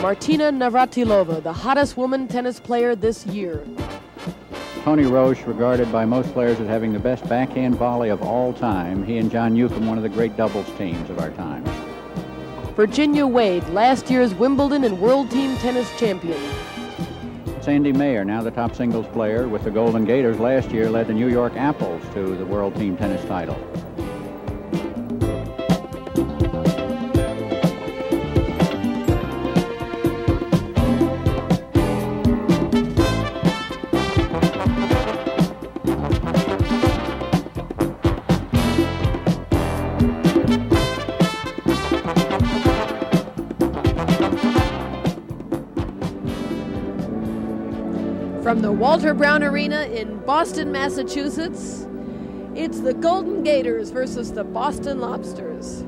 Martina Navratilova, the hottest woman tennis player this year. Tony Roche, regarded by most players as having the best backhand volley of all time. He and John Newcomb, one of the great doubles teams of our time. Virginia Wade, last year's Wimbledon and World Team Tennis champion. Sandy Mayer, now the top singles player with the Golden Gators, last year led the New York Apples to the World Team Tennis title. From the Walter Brown Arena in Boston, Massachusetts, it's the Golden Gators versus the Boston Lobsters.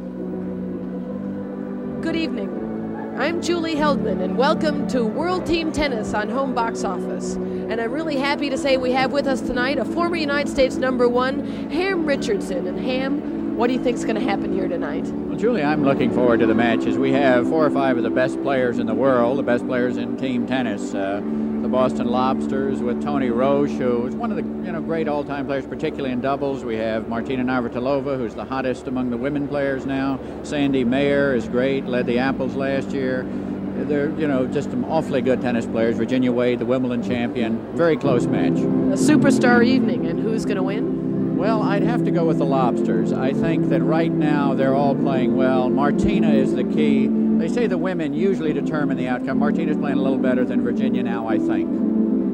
Good evening. I'm Julie Heldman, and welcome to World Team Tennis on Home Box Office. And I'm really happy to say we have with us tonight a former United States #1, Ham Richardson. And Ham, what do you think's going to happen here tonight? Well, Julie, I'm looking forward to the matches. We have 4 or 5 of the best players in the world, the best players in team tennis. The Boston Lobsters with Tony Roche, who is one of the great all-time players, particularly in doubles. We have Martina Navratilova, who's the hottest among the women players now. Sandy Mayer is great, led the Apples last year. They're just some awfully good tennis players. Virginia Wade, the Wimbledon champion. Very close match. A superstar evening, and who's going to win? Well, I'd have to go with the Lobsters. I think that right now they're all playing well. Martina is the key. They say the women usually determine the outcome. Martina's playing a little better than Virginia now, I think.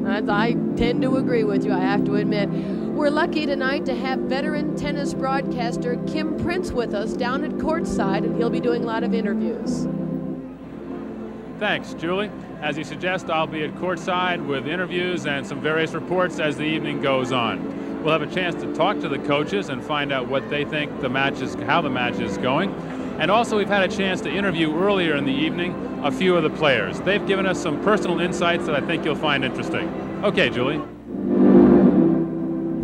I tend to agree with you, I have to admit. We're lucky tonight to have veteran tennis broadcaster Kim Prince with us down at courtside, and he'll be doing a lot of interviews. Thanks, Julie. As you suggest, I'll be at courtside with interviews and some various reports as the evening goes on. We'll have a chance to talk to the coaches and find out what they think how the match is going. And also, we've had a chance to interview earlier in the evening a few of the players. They've given us some personal insights that I think you'll find interesting. Okay, Julie.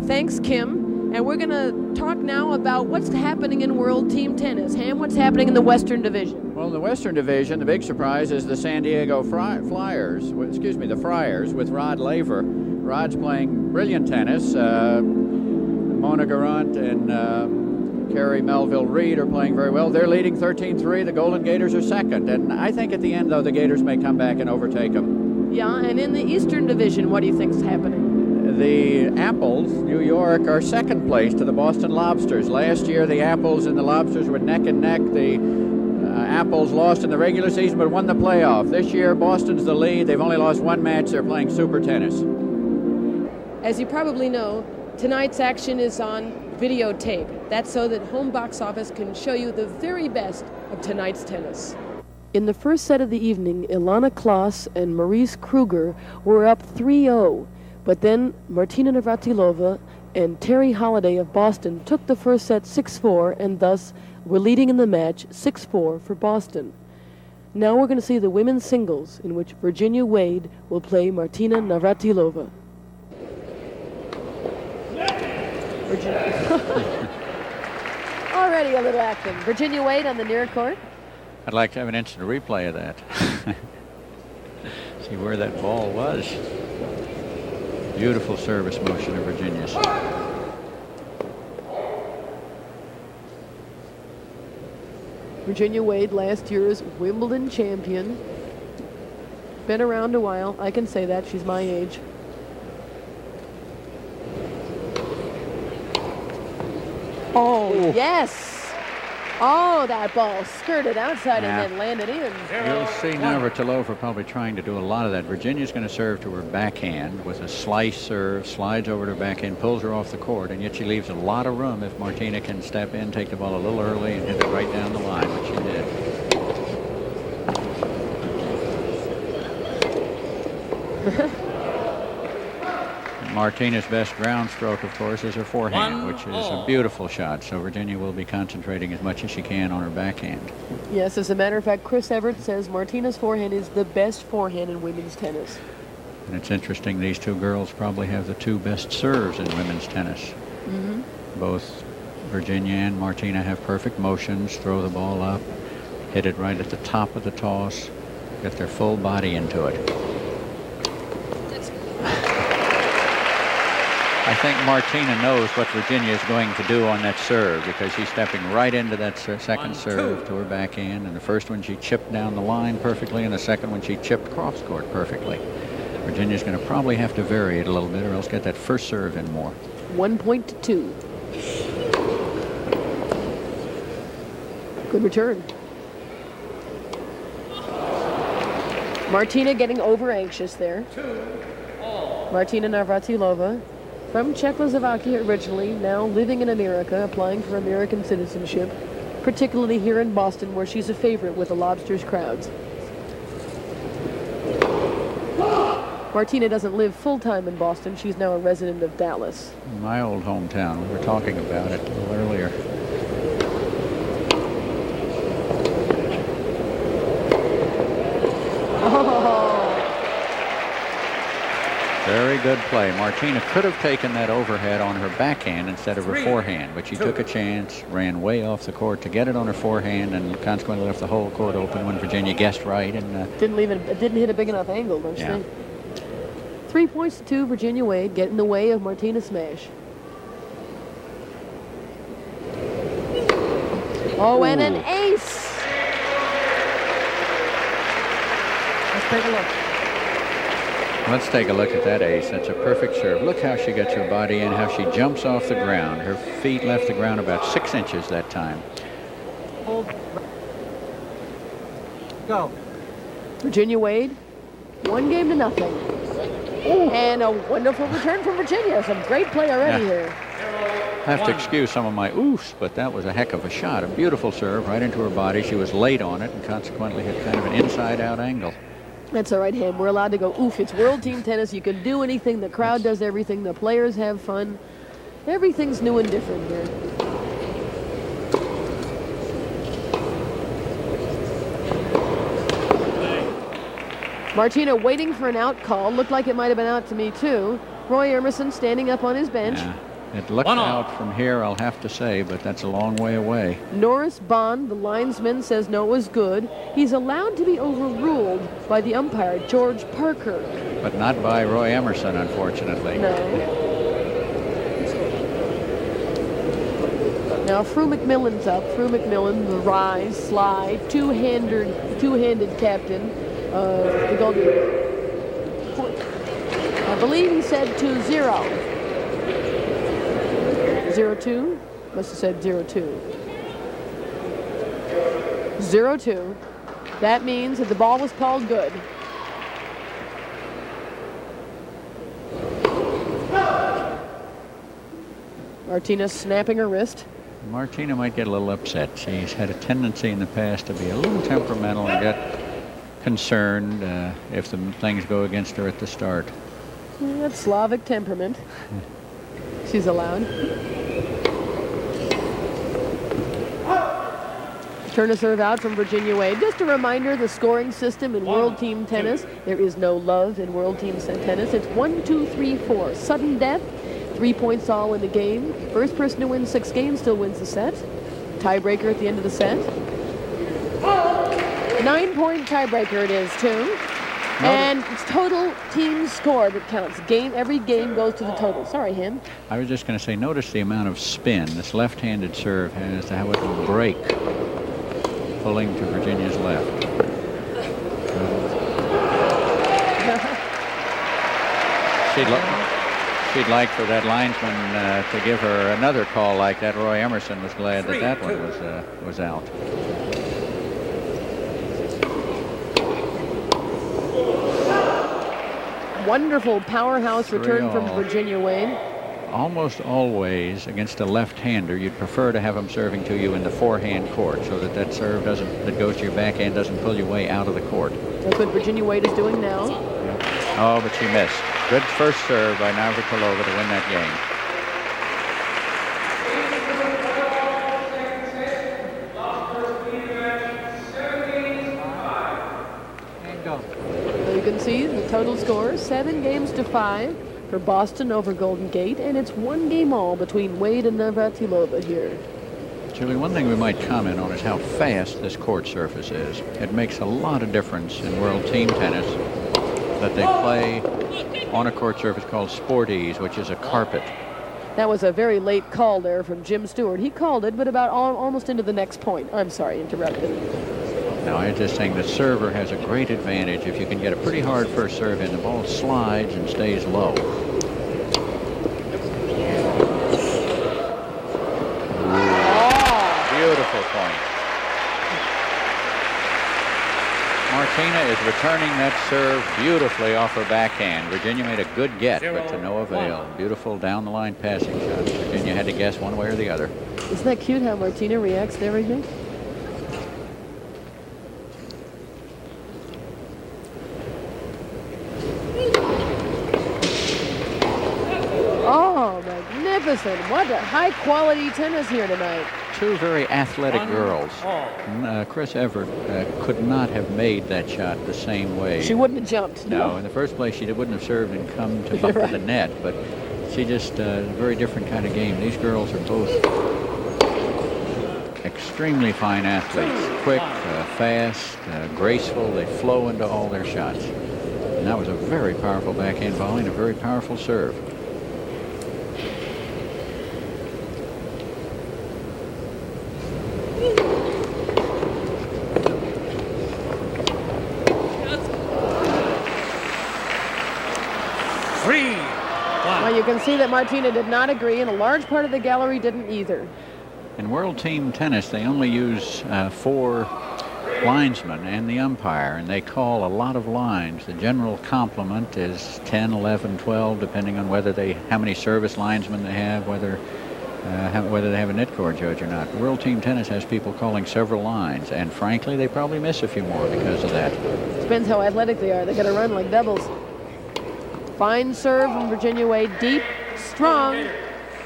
Thanks, Kim. And we're going to talk now about what's happening in World Team Tennis. Ham, what's happening in the Western Division? Well, in the Western Division, the big surprise is the San Diego Friars with Rod Laver. Rod's playing brilliant tennis. Mona Garant and Carrie Melville Reed are playing very well. They're leading 13-3. The Golden Gators are second. And I think at the end, though, the Gators may come back and overtake them. Yeah, and in the Eastern Division, what do you think's happening? The Apples, New York, are second place to the Boston Lobsters. Last year, the Apples and the Lobsters were neck and neck. The Apples lost in the regular season but won the playoff. This year, Boston's the lead. They've only lost 1 match. They're playing super tennis. As you probably know, tonight's action is on videotape. That's so that Home Box Office can show you the very best of tonight's tennis. In the first set of the evening, Ilana Kloss and Maurice Kruger were up 3-0, but then Martina Navratilova and Terry Holliday of Boston took the first set 6-4 and thus were leading in the match 6-4 for Boston. Now we're going to see the women's singles in which Virginia Wade will play Martina Navratilova. Already a little acting. Virginia Wade on the near court. I'd like to have an instant replay of that. See where that ball was. Beautiful service motion of Virginia's. Virginia Wade, last year's Wimbledon champion. Been around a while. I can say that. She's my age. Oh, yes. Oh, that ball skirted outside and then landed in. You'll see Navratilova probably trying to do a lot of that. Virginia's going to serve to her backhand with a slice serve, slides over to her backhand, pulls her off the court, and yet she leaves a lot of room if Martina can step in, take the ball a little early, and hit it right down the line, which she did. Martina's best ground stroke, of course, is her forehand, which is a beautiful shot. So Virginia will be concentrating as much as she can on her backhand. Yes, as a matter of fact, Chris Everett says Martina's forehand is the best forehand in women's tennis. And it's interesting, these two girls probably have the 2 best serves in women's tennis. Mm-hmm. Both Virginia and Martina have perfect motions, throw the ball up, hit it right at the top of the toss. get their full body into it. I think Martina knows what Virginia is going to do on that serve, because she's stepping right into that second serve to her backhand. And the first one she chipped down the line perfectly, and the second one she chipped cross court perfectly. Virginia's going to probably have to vary it a little bit, or else get that first serve in more. 1 point to 2. Good return. Martina getting over anxious there. Martina Navratilova, from Czechoslovakia originally, now living in America, applying for American citizenship, particularly here in Boston, where she's a favorite with the Lobsters crowds. Martina doesn't live full-time in Boston. She's now a resident of Dallas. My old hometown. We were talking about it a little earlier. Very good play. Martina could have taken that overhead on her backhand instead of her forehand, but she took a chance, ran way off the court to get it on her forehand, and consequently left the whole court open when Virginia guessed right. And didn't hit a big enough angle, don't you think? 3 points to 2. Virginia Wade get in the way of Martina's smash. Oh, and an ace. Let's take a look. Let's take a look at that ace. That's a perfect serve. Look how she gets her body in, how she jumps off the ground. Her feet left the ground about 6 inches that time. Go. Virginia Wade, 1-0. And a wonderful return from Virginia. Some great play already here. I have to excuse some of my oofs, but that was a heck of a shot. A beautiful serve right into her body. She was late on it and consequently hit kind of an inside-out angle. That's all right, Ham. We're allowed to go oof. It's World Team Tennis. You can do anything. The crowd does everything. The players have fun. Everything's new and different here. Martina waiting for an out call. Looked like it might have been out to me, too. Roy Emerson standing up on his bench. Yeah. It looked out from here, I'll have to say, but that's a long way away. Norris Bond, the linesman, says no, it was good. He's allowed to be overruled by the umpire, George Parker. But not by Roy Emerson, unfortunately. No. Now, Fru McMillan's up. Fru McMillan, the rise, slide, two-handed captain. The Golden. I believe he said 2-0. 0-2? Must have said 0-2. 0-2. That means that the ball was called good. Martina snapping her wrist. Martina might get a little upset. She's had a tendency in the past to be a little temperamental and get concerned if the things go against her at the start. Yeah, that's Slavic temperament. She's allowed. Turn a serve out from Virginia Wade. Just a reminder, the scoring system in World Team Tennis, there is no love in World Team Tennis. It's 1, 2, 3, 4. Sudden death, 3 points all in the game. First person to win 6 games still wins the set. Tiebreaker at the end of the set. 9-point tiebreaker it is, too. And it's total team score that counts. Every game goes to the total. Sorry, Him. I was just going to say, notice the amount of spin this left-handed serve has, how it will break, pulling to Virginia's left. She'd like for that linesman to give her another call like that. Roy Emerson was glad that that one was out. Wonderful powerhouse return from Virginia Wade. Almost always against a left-hander, you'd prefer to have him serving to you in the forehand court so that that serve that goes to your backhand doesn't pull you way out of the court. That's what Virginia Wade is doing now. Oh, but she missed. Good first serve by Navratilova to win that game. So you can see the total score, 7-5 for Boston over Golden Gate, and it's 1 game all between Wade and Navratilova here. Julie, one thing we might comment on is how fast this court surface is. It makes a lot of difference in world team tennis that they play on a court surface called sport ease, which is a carpet. That was a very late call there from Jim Stewart. He called it, but about almost into the next point. I'm sorry, interrupted. Now, I'm just saying the server has a great advantage. If you can get a pretty hard first serve in, the ball slides and stays low. Beautiful point. Martina is returning that serve beautifully off her backhand. Virginia made a good get, but to no avail. Beautiful down-the-line passing shot. Virginia had to guess one way or the other. Isn't that cute how Martina reacts to everything? Oh, magnificent. What a high-quality tennis here tonight. Two very athletic girls. Chris Evert could not have made that shot the same way. She wouldn't have jumped. No, in the first place, she wouldn't have served and come to bump the net, but she just a very different kind of game. These girls are both extremely fine athletes. Quick, fast, graceful. They flow into all their shots. And that was a very powerful backhand volley and a very powerful serve. Well, you can see that Martina did not agree, and a large part of the gallery didn't either. In world team tennis, they only use 4 linesmen and the umpire, and they call a lot of lines. The general complement is 10, 11, 12, depending on how many service linesmen they have, whether they have a net court judge or not. World team tennis has people calling several lines, and frankly, they probably miss a few more because of that. Depends how athletic they are. They got to run like doubles. Fine serve from Virginia Wade, deep, strong,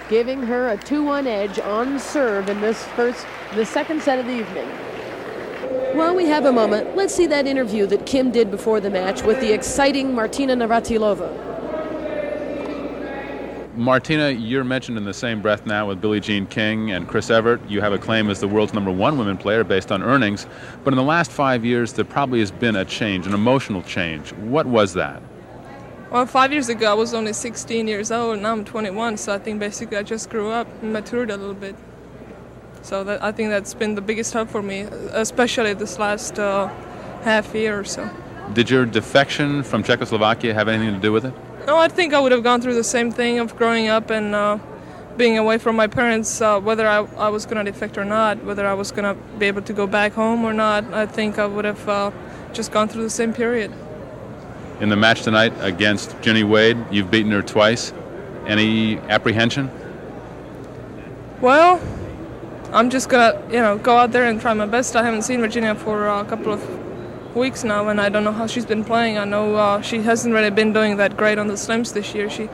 giving her a 2-1 edge on serve in the second set of the evening. While we have a moment, let's see that interview that Kim did before the match with the exciting Martina Navratilova. Martina, you're mentioned in the same breath now with Billie Jean King and Chris Evert. You have a claim as the world's #1 women player based on earnings. But in the last 5 years, there probably has been a change, an emotional change. What was that? Well, 5 years ago, I was only 16 years old, and now I'm 21, so I think basically I just grew up and matured a little bit. So I think that's been the biggest help for me, especially this last half year or so. Did your defection from Czechoslovakia have anything to do with it? No, I think I would have gone through the same thing of growing up and being away from my parents, whether I was going to defect or not, whether I was going to be able to go back home or not. I think I would have just gone through the same period. In the match tonight against Jenny Wade, you've beaten her twice. Any apprehension? Well, I'm just gonna, go out there and try my best. I haven't seen Virginia for a couple of weeks now, and I don't know how she's been playing. I know she hasn't really been doing that great on the slims this year. She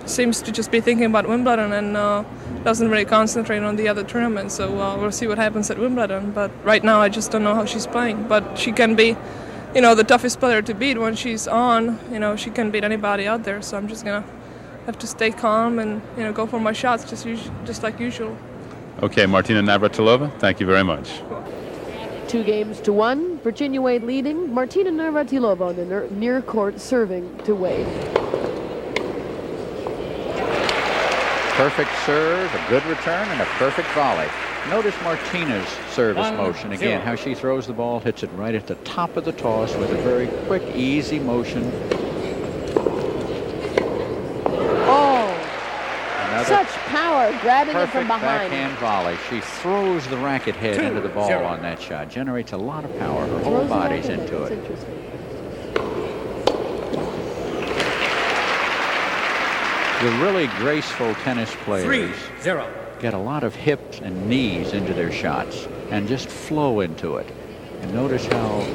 seems to just be thinking about Wimbledon and doesn't really concentrate on the other tournaments. So we'll see what happens at Wimbledon. But right now, I just don't know how she's playing. But she can be, the toughest player to beat when she's on. She can beat anybody out there. So I'm just gonna have to stay calm and go for my shots just like usual. Okay, Martina Navratilova, thank you very much. 2-1, Virginia Wade leading. Martina Navratilova on the near court serving to Wade. Perfect serve, a good return, and a perfect volley. Notice Martina's service motion again, how she throws the ball, hits it right at the top of the toss with a very quick, easy motion. Such power, grabbing it from behind. Backhand volley. She throws the racket head into the ball on that shot. Generates a lot of power. Her whole body's into it. The really graceful tennis players get a lot of hips and knees into their shots and just flow into it. And notice how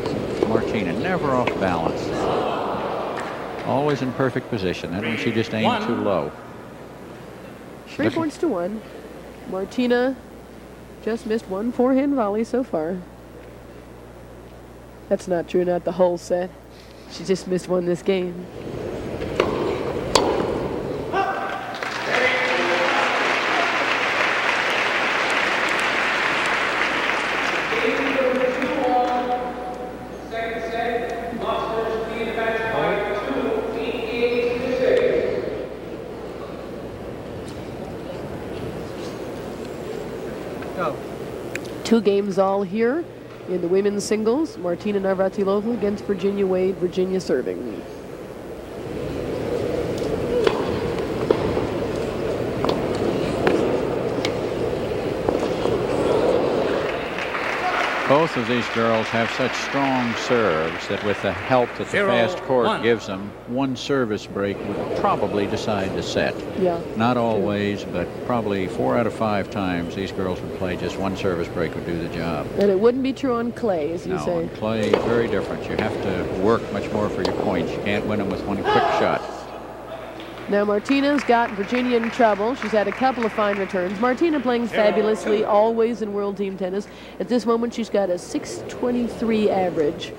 Martina, never off balance. Always in perfect position. That one she just aimed too low. 3 points to 1. Martina just missed one forehand volley so far. That's not true, not the whole set. She just missed one this game. 2 games all here in the women's singles. Martina Navratilova against Virginia Wade. Virginia serving. Both of these girls have such strong serves that with the help that the fast court gives them, one service break would probably decide the set. Yeah. Not always, but probably 4 out of 5 times these girls would play just one service break would do the job. And it wouldn't be true on clay, as you say. No, on clay, very different. You have to work much more for your points. You can't win them with one quick shot. Now Martina's got Virginia in trouble. She's had a couple of fine returns. Martina playing fabulously, always in World Team Tennis. At this moment, she's got a 623 average.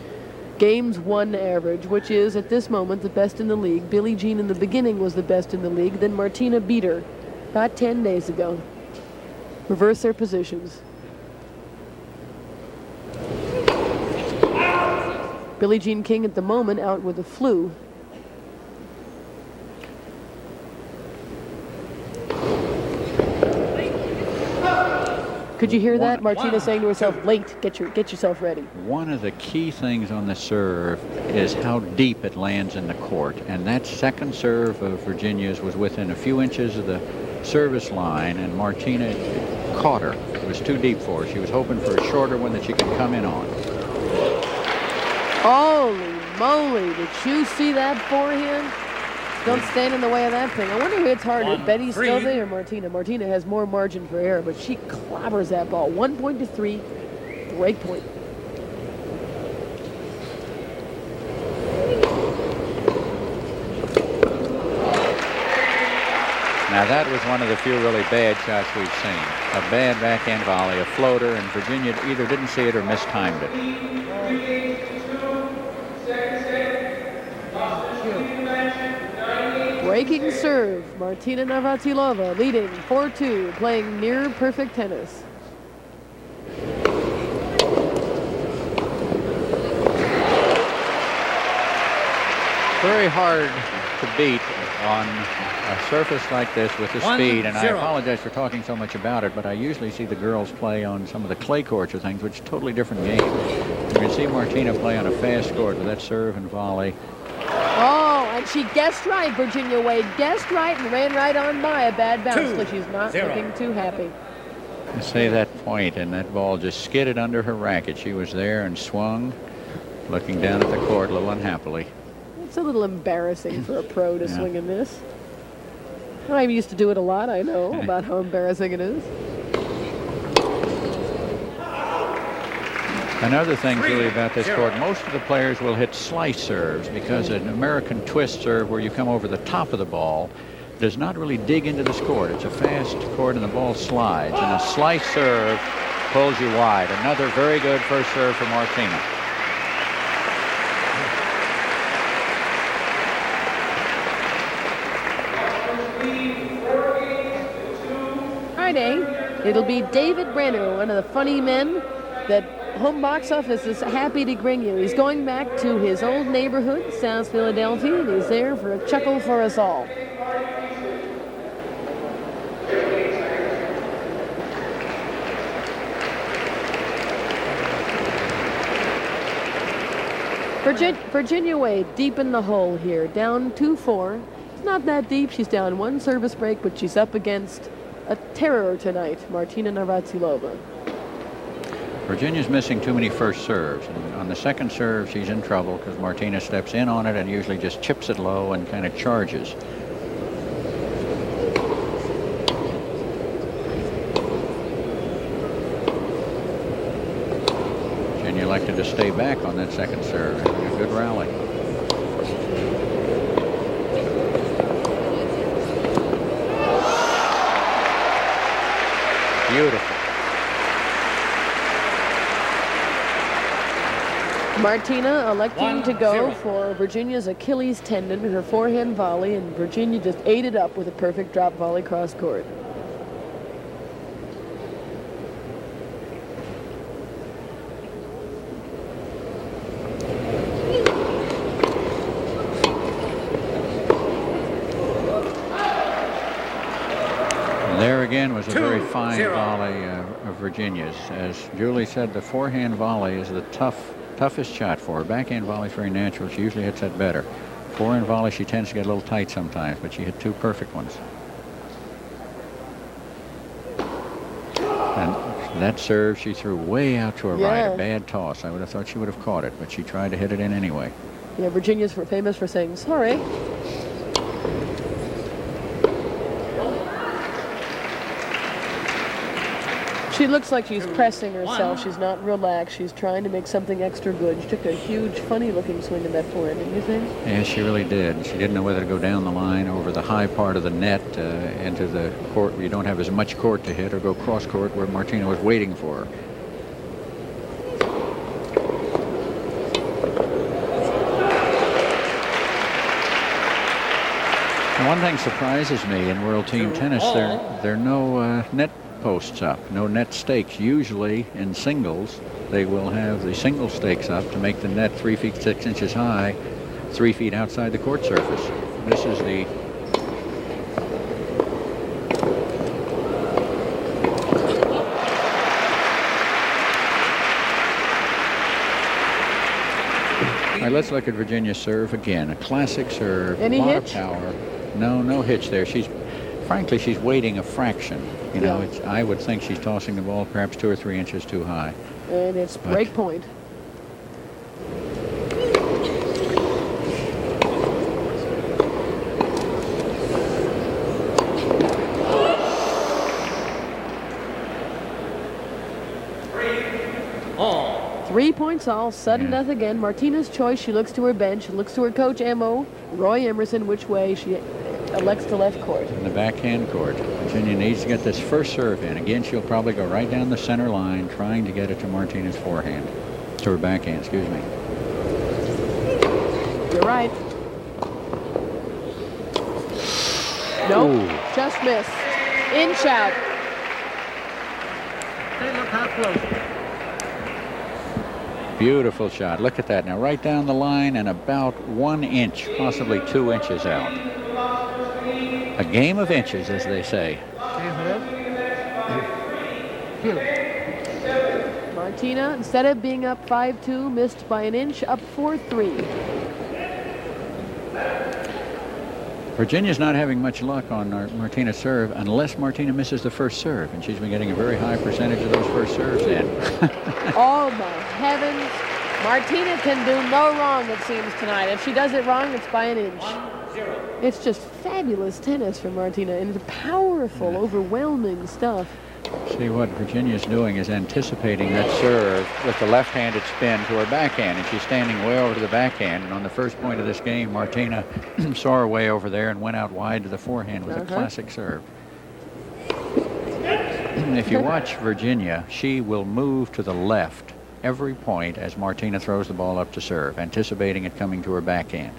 Games won average, which is, at this moment, the best in the league. Billie Jean in the beginning was the best in the league. Then Martina beat her about 10 days ago. Reverse their positions. Billie Jean King at the moment out with the flu. Could you hear that? Martina saying to herself, late, get yourself ready. One of the key things on the serve is how deep it lands in the court. And that second serve of Virginia's was within a few inches of the service line, and Martina caught her. It was too deep for her. She was hoping for a shorter one that she could come in on. Holy moly, did you see that forehand? Don't stand in the way of that thing. I wonder who hits harder, Betty Stovey or Martina. Martina has more margin for error, but she clobbers that ball. 1 point to 3, break point. Now that was one of the few really bad shots we've seen. A bad backhand volley, a floater, and Virginia either didn't see it or mistimed it. Breaking serve, Martina Navratilova leading 4-2, playing near perfect tennis. Very hard to beat on a surface like this with the speed, and I apologize for talking so much about it, but I usually see the girls play on some of the clay courts or things, which is a totally different game. You can see Martina play on a fast court with that serve and volley. Oh, and she guessed right, Virginia Wade. Guessed right and ran right on by a bad bounce. So she's not looking too happy. I say that point, and that ball just skidded under her racket. She was there and swung, looking down at the court a little unhappily. It's a little embarrassing for a pro to swing in this. I used to do it a lot. I know about how embarrassing it is. Another thing, Julie, about this court, most of the players will hit slice serves because an American twist serve where you come over the top of the ball does not really dig into this court. It's a fast court and the ball slides, and a slice serve pulls you wide. Another very good first serve for Martina. Friday, it'll be David Brenner, one of the funny men that home box office is happy to bring you. He's going back to his old neighborhood, South Philadelphia, and he's there for a chuckle for us all. Virginia Wade deep in the hole here, down 2-4. It's not that deep. She's down one service break, but she's up against a terror tonight, Martina Navratilova. Virginia's missing too many first serves. And on the second serve, she's in trouble because Martina steps in on it and usually just chips it low and kind of charges. Virginia elected to stay back on that second serve. A good rally. Beautiful. Martina electing to go for Virginia's Achilles tendon in her forehand volley, and Virginia just ate it up with a perfect drop volley cross court. There again was a very fine volley. of Virginia's. As Julie said, the forehand volley is the toughest shot for her. Backhand volley is very natural. She usually hits that better. Forehand volley, she tends to get a little tight sometimes, but she hit 2 perfect ones. And that serve she threw way out to her right. A bad toss. I would have thought she would have caught it, but she tried to hit it in anyway. Yeah, Virginia's famous for saying sorry. She looks like she's pressing herself. She's not relaxed. She's trying to make something extra good. She took a huge, funny-looking swing in that forehand, didn't you think? Yeah, she really did. She didn't know whether to go down the line over the high part of the net into the court where you don't have as much court to hit, or go cross-court where Martina was waiting for her. One thing surprises me in World Team Tennis, there are no net posts up, no net stakes. Usually in singles, they will have the single stakes up to make the net 3 feet 6 inches high, 3 feet outside the court surface. This is the All right, let's look at Virginia's serve again. A classic serve. Any lot hitch? Of power. No hitch there. Frankly, she's waiting a fraction. You know, I would think she's tossing the ball perhaps 2 or 3 inches too high. And it's break point. Three points all, sudden death again. Martina's choice. She looks to her bench, looks to her coach, M.O., Roy Emerson, which way she elects to left court. In the backhand court. Virginia needs to get this first serve in. Again, she'll probably go right down the center line, trying to get it to Martina's forehand. To her backhand, excuse me. You're right. Nope, just missed. Inch out. Hey, look how close. Beautiful shot. Look at that. Now right down the line and about 1 inch, possibly 2 inches out. A game of inches, as they say. Martina, instead of being up 5-2, missed by an inch, up 4-3. Virginia's not having much luck on Martina's serve unless Martina misses the first serve, and she's been getting a very high percentage of those first serves in. Oh my heavens. Martina can do no wrong, it seems, tonight. If she does it wrong, it's by an inch. It's just fabulous tennis from Martina, and it's powerful, overwhelming stuff. See, what Virginia's doing is anticipating that serve with the left-handed spin to her backhand, and she's standing way over to the backhand. And on the first point of this game, Martina saw her way over there and went out wide to the forehand with a classic serve. If you watch Virginia, she will move to the left every point as Martina throws the ball up to serve, anticipating it coming to her backhand.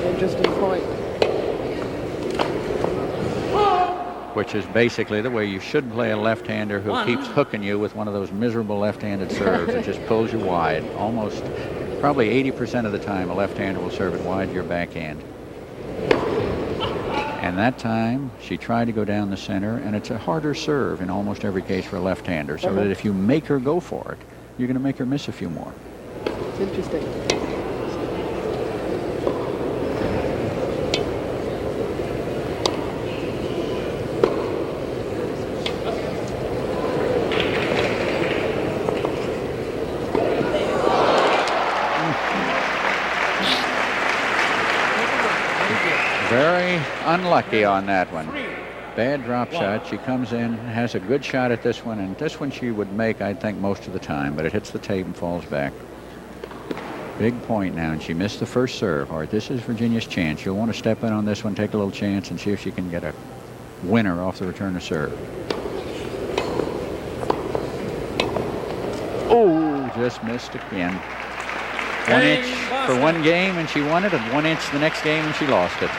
Interesting point. Which is basically the way you should play a left-hander who keeps hooking you with one of those miserable left-handed serves. It just pulls you wide. Almost, probably 80% of the time, a left-hander will serve it wide to your backhand. And that time, she tried to go down the center, and it's a harder serve in almost every case for a left-hander, so that if you make her go for it, you're going to make her miss a few more. It's interesting. Very unlucky on that one. Bad drop shot. She comes in, has a good shot at this one, and this one she would make, I think, most of the time, but it hits the tape and falls back. Big point now, and she missed the first serve. All right, this is Virginia's chance. She'll want to step in on this one, take a little chance, and see if she can get a winner off the return of serve. Oh, just missed again. 1 inch for one game, and she won it, and 1 inch the next game, and she lost it.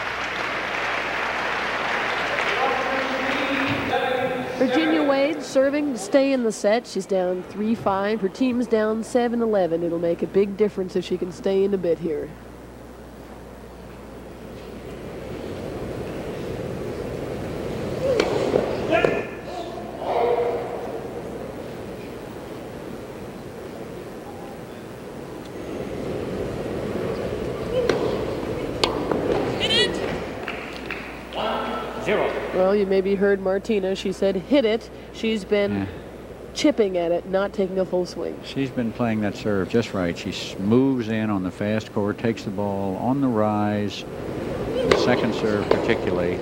Virginia Wade serving to stay in the set. She's down 3-5. Her team's down 7-11. It'll make a big difference if she can stay in a bit here. Well, you maybe heard Martina. She said hit it. She's been chipping at it, not taking a full swing. She's been playing that serve just right. She moves in on the fast court, takes the ball on the rise, the second serve particularly.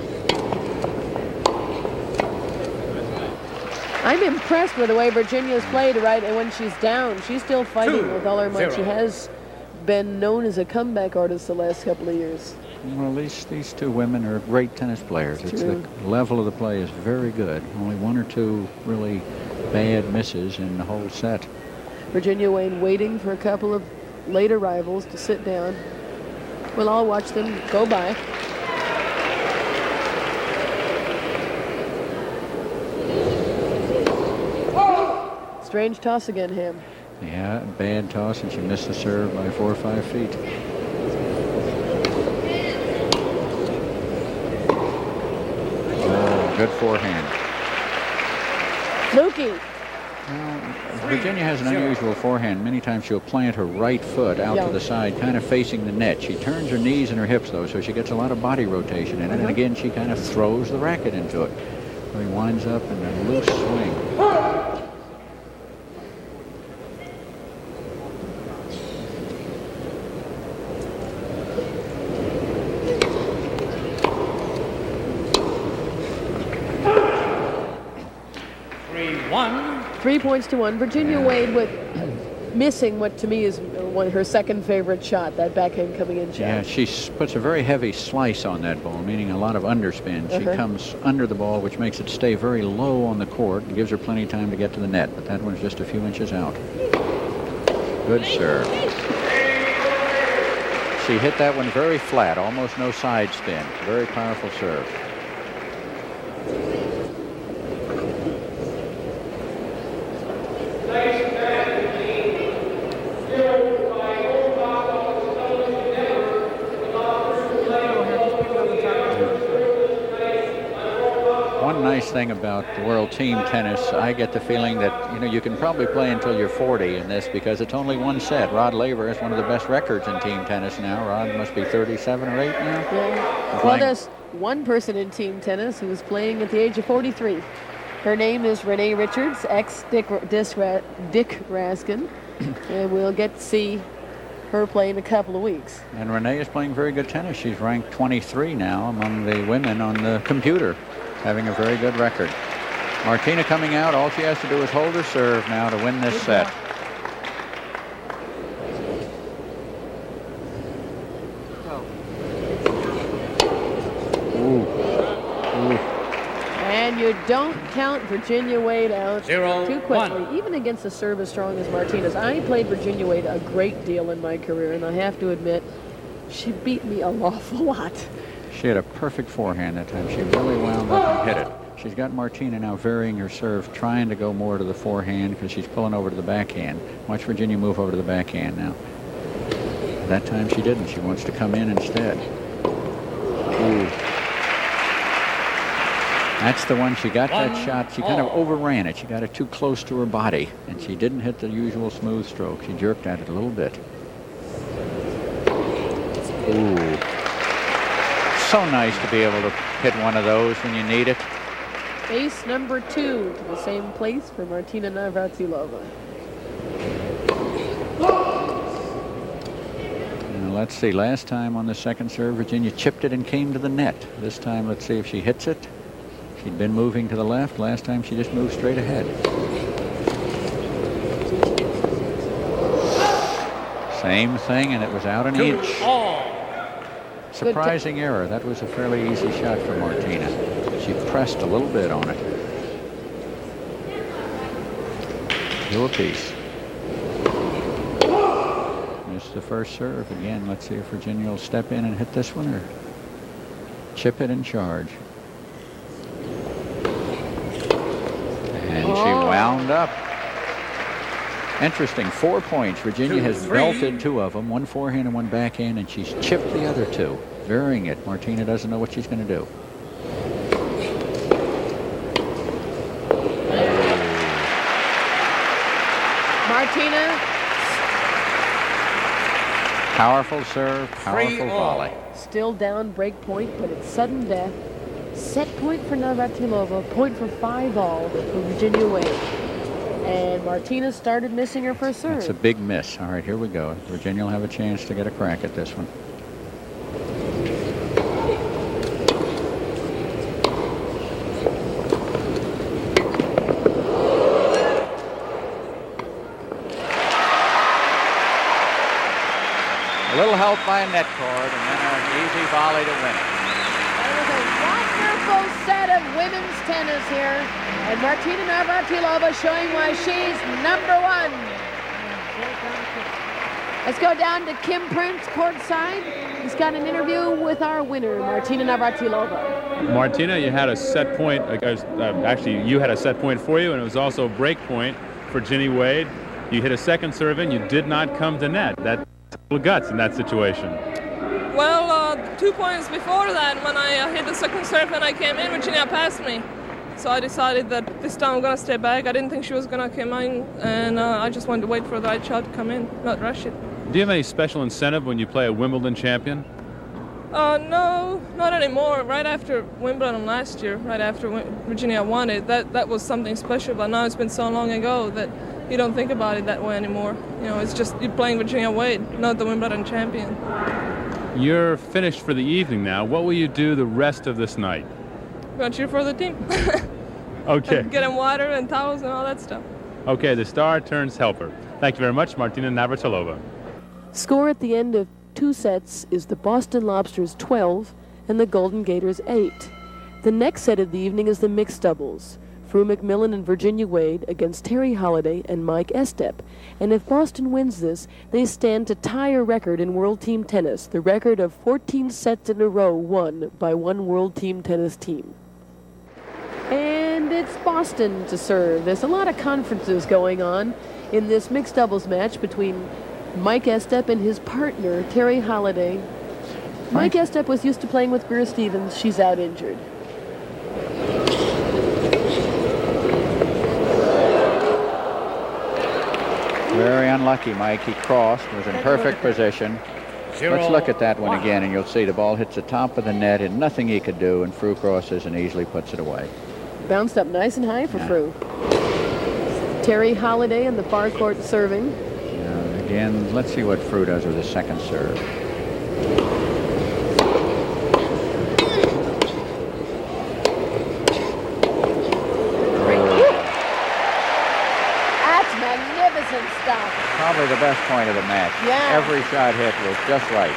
I'm impressed with the way Virginia's played, right? And when she's down, she's still fighting with all her might. She has been known as a comeback artist the last couple of years. Well, these two women are great tennis players. It's the level of the play is very good. Only one or two really bad misses in the whole set. Virginia Wade waiting for a couple of late arrivals to sit down. We'll all watch them go by. Strange toss again, Ham. Yeah, bad toss, and she missed the serve by 4 or 5 feet. Oh, good forehand. Fluky. Well, Virginia has an unusual forehand. Many times she'll plant her right foot out to the side, kind of facing the net. She turns her knees and her hips, though, so she gets a lot of body rotation in it. And again, she kind of throws the racket into it. So he winds up in a loose swing. 3 points to 1. Virginia Wade with missing what to me is her second favorite shot, that backhand coming in shot. Yeah, she puts a very heavy slice on that ball, meaning a lot of underspin. She comes under the ball, which makes it stay very low on the court and gives her plenty of time to get to the net, but that one's just a few inches out. Good serve. She hit that one very flat, almost no side spin. Very powerful serve. Thing about the world team tennis, I get the feeling that you can probably play until you're 40 in this because it's only one set. Rod Laver has one of the best records in team tennis now. Rod must be 37 or 8 now. Yeah. Well, there's one person in team tennis who's playing at the age of 43. Her name is Renee Richards, ex-Dick Raskin, and we'll get to see her play in a couple of weeks. And Renee is playing very good tennis. She's ranked 23 now among the women on the computer, having a very good record. Martina coming out. All she has to do is hold her serve now to win this set. And you don't count Virginia Wade out too quickly, even against a serve as strong as Martina's. I played Virginia Wade a great deal in my career, and I have to admit, she beat me an awful lot. She had a perfect forehand that time. She really wound up and hit it. She's got Martina now varying her serve, trying to go more to the forehand because she's pulling over to the backhand. Watch Virginia move over to the backhand now. That time she didn't. She wants to come in instead. Ooh. That's the one. She got that shot. She kind of overran it. She got it too close to her body, and she didn't hit the usual smooth stroke. She jerked at it a little bit. Ooh. So nice to be able to hit one of those when you need it. Base number 2 to the same place for Martina Navratilova. Now let's see. Last time on the second serve, Virginia chipped it and came to the net. This time, let's see if she hits it. She'd been moving to the left. Last time, she just moved straight ahead. Same thing, and it was out an inch. Surprising error. That was a fairly easy shot for Martina. She pressed a little bit on it. 2 apiece. Missed the first serve. Again, let's see if Virginia will step in and hit this one or chip it and charge. And she wound up. Interesting. 4 points. Virginia has belted 2 of them, one forehand and one backhand, and she's chipped the other 2, varying it. Martina doesn't know what she's going to do. Martina. Powerful serve, powerful volley. Still down break point, but it's sudden death. Set point for Navratilova, point for 5-all for Virginia Wade. And Martina started missing her first serve. It's a big miss. All right, here we go. Virginia will have a chance to get a crack at this one. A little help by a net cord, and then an easy volley to win it. That was a wonderful set of women's tennis here. And Martina Navratilova showing why she's #1. Let's go down to Kim Prince courtside. He's got an interview with our winner, Martina Navratilova. Martina, you had a set point. Actually, you had a set point for you, and it was also a break point for Ginny Wade. You hit a second serve in. You did not come to net. That's a little guts in that situation. Well, 2 points before that, when I hit the second serve and I came in, Virginia passed me. So I decided that this time I'm going to stay back. I didn't think she was going to come in, and I just wanted to wait for the right shot to come in, not rush it. Do you have any special incentive when you play a Wimbledon champion? No, not anymore. Right after Wimbledon last year, right after Virginia won it, that was something special. But now it's been so long ago that you don't think about it that way anymore. You know, it's just you're playing Virginia Wade, not the Wimbledon champion. You're finished for the evening now. What will you do the rest of this night? I'm going to cheer for the team. Okay. Get them water and towels and all that stuff. Okay, the star turns helper. Thank you very much, Martina Navratilova. Score at the end of 2 sets is the Boston Lobsters 12 and the Golden Gators 8. The next set of the evening is the mixed doubles. Fru McMillan and Virginia Wade against Terry Holliday and Mike Estep. And if Boston wins this, they stand to tie a record in World Team Tennis, the record of 14 sets in a row won by one World Team Tennis team. And it's Boston to serve. There's a lot of conferences going on in this mixed doubles match between Mike Estep and his partner, Terry Holliday. Mike Estep was used to playing with Greer Stevens. She's out injured. Very unlucky, Mike. He crossed, was in perfect position. Let's look at that one again, and you'll see the ball hits the top of the net, and nothing he could do, and Fru crosses and easily puts it away. Bounced up nice and high for Fru. Terry Holliday in the far court serving. Again, let's see what Fru does with his second serve. That's magnificent stuff. Probably the best point of the match. Yeah. Every shot hit was just right.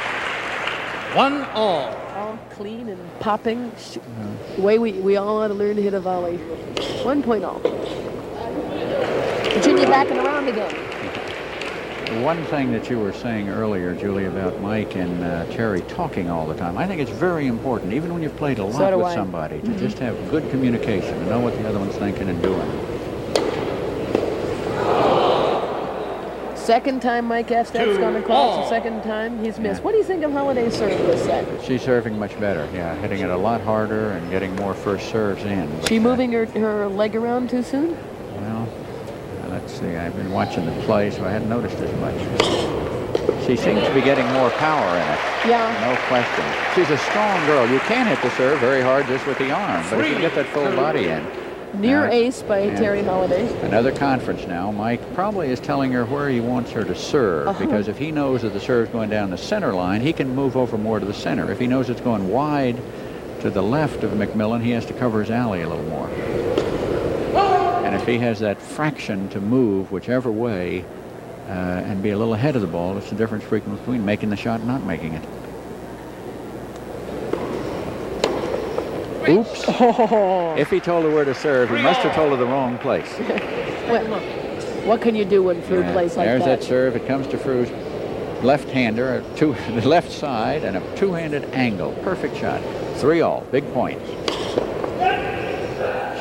1-all. All clean and popping. The way we all ought to learn to hit a volley. 1 point all. Virginia backing around again. The one thing that you were saying earlier, Julie, about Mike and Terry talking all the time, I think it's very important, even when you've played a lot with somebody, to just have good communication, to know what the other one's thinking and doing. Second time Mike Estep's gone across. The second time he's missed. What do you think of Holliday's serve this set? She's serving much better, hitting it a lot harder and getting more first serves in. She moving her leg around too soon? Well, let's see. I've been watching the play, so I hadn't noticed as much. She seems to be getting more power in it. Yeah. No question. She's a strong girl. You can hit the serve very hard just with the arm, but if you get that full body in. Near ace by Terry Holliday. Another conference now. Mike probably is telling her where he wants her to serve, because if he knows that the serve's going down the center line, he can move over more to the center. If he knows it's going wide to the left of McMillan, he has to cover his alley a little more. And if he has that fraction to move whichever way and be a little ahead of the ball, it's the difference between making the shot and not making it. Oops. Oh. If he told her where to serve, he must have told her the wrong place. Well, what can you do when Fru plays like that? There's that serve. It comes to Fru's left-hander, the left side, and a two-handed angle. Perfect shot. 3-all. Big point.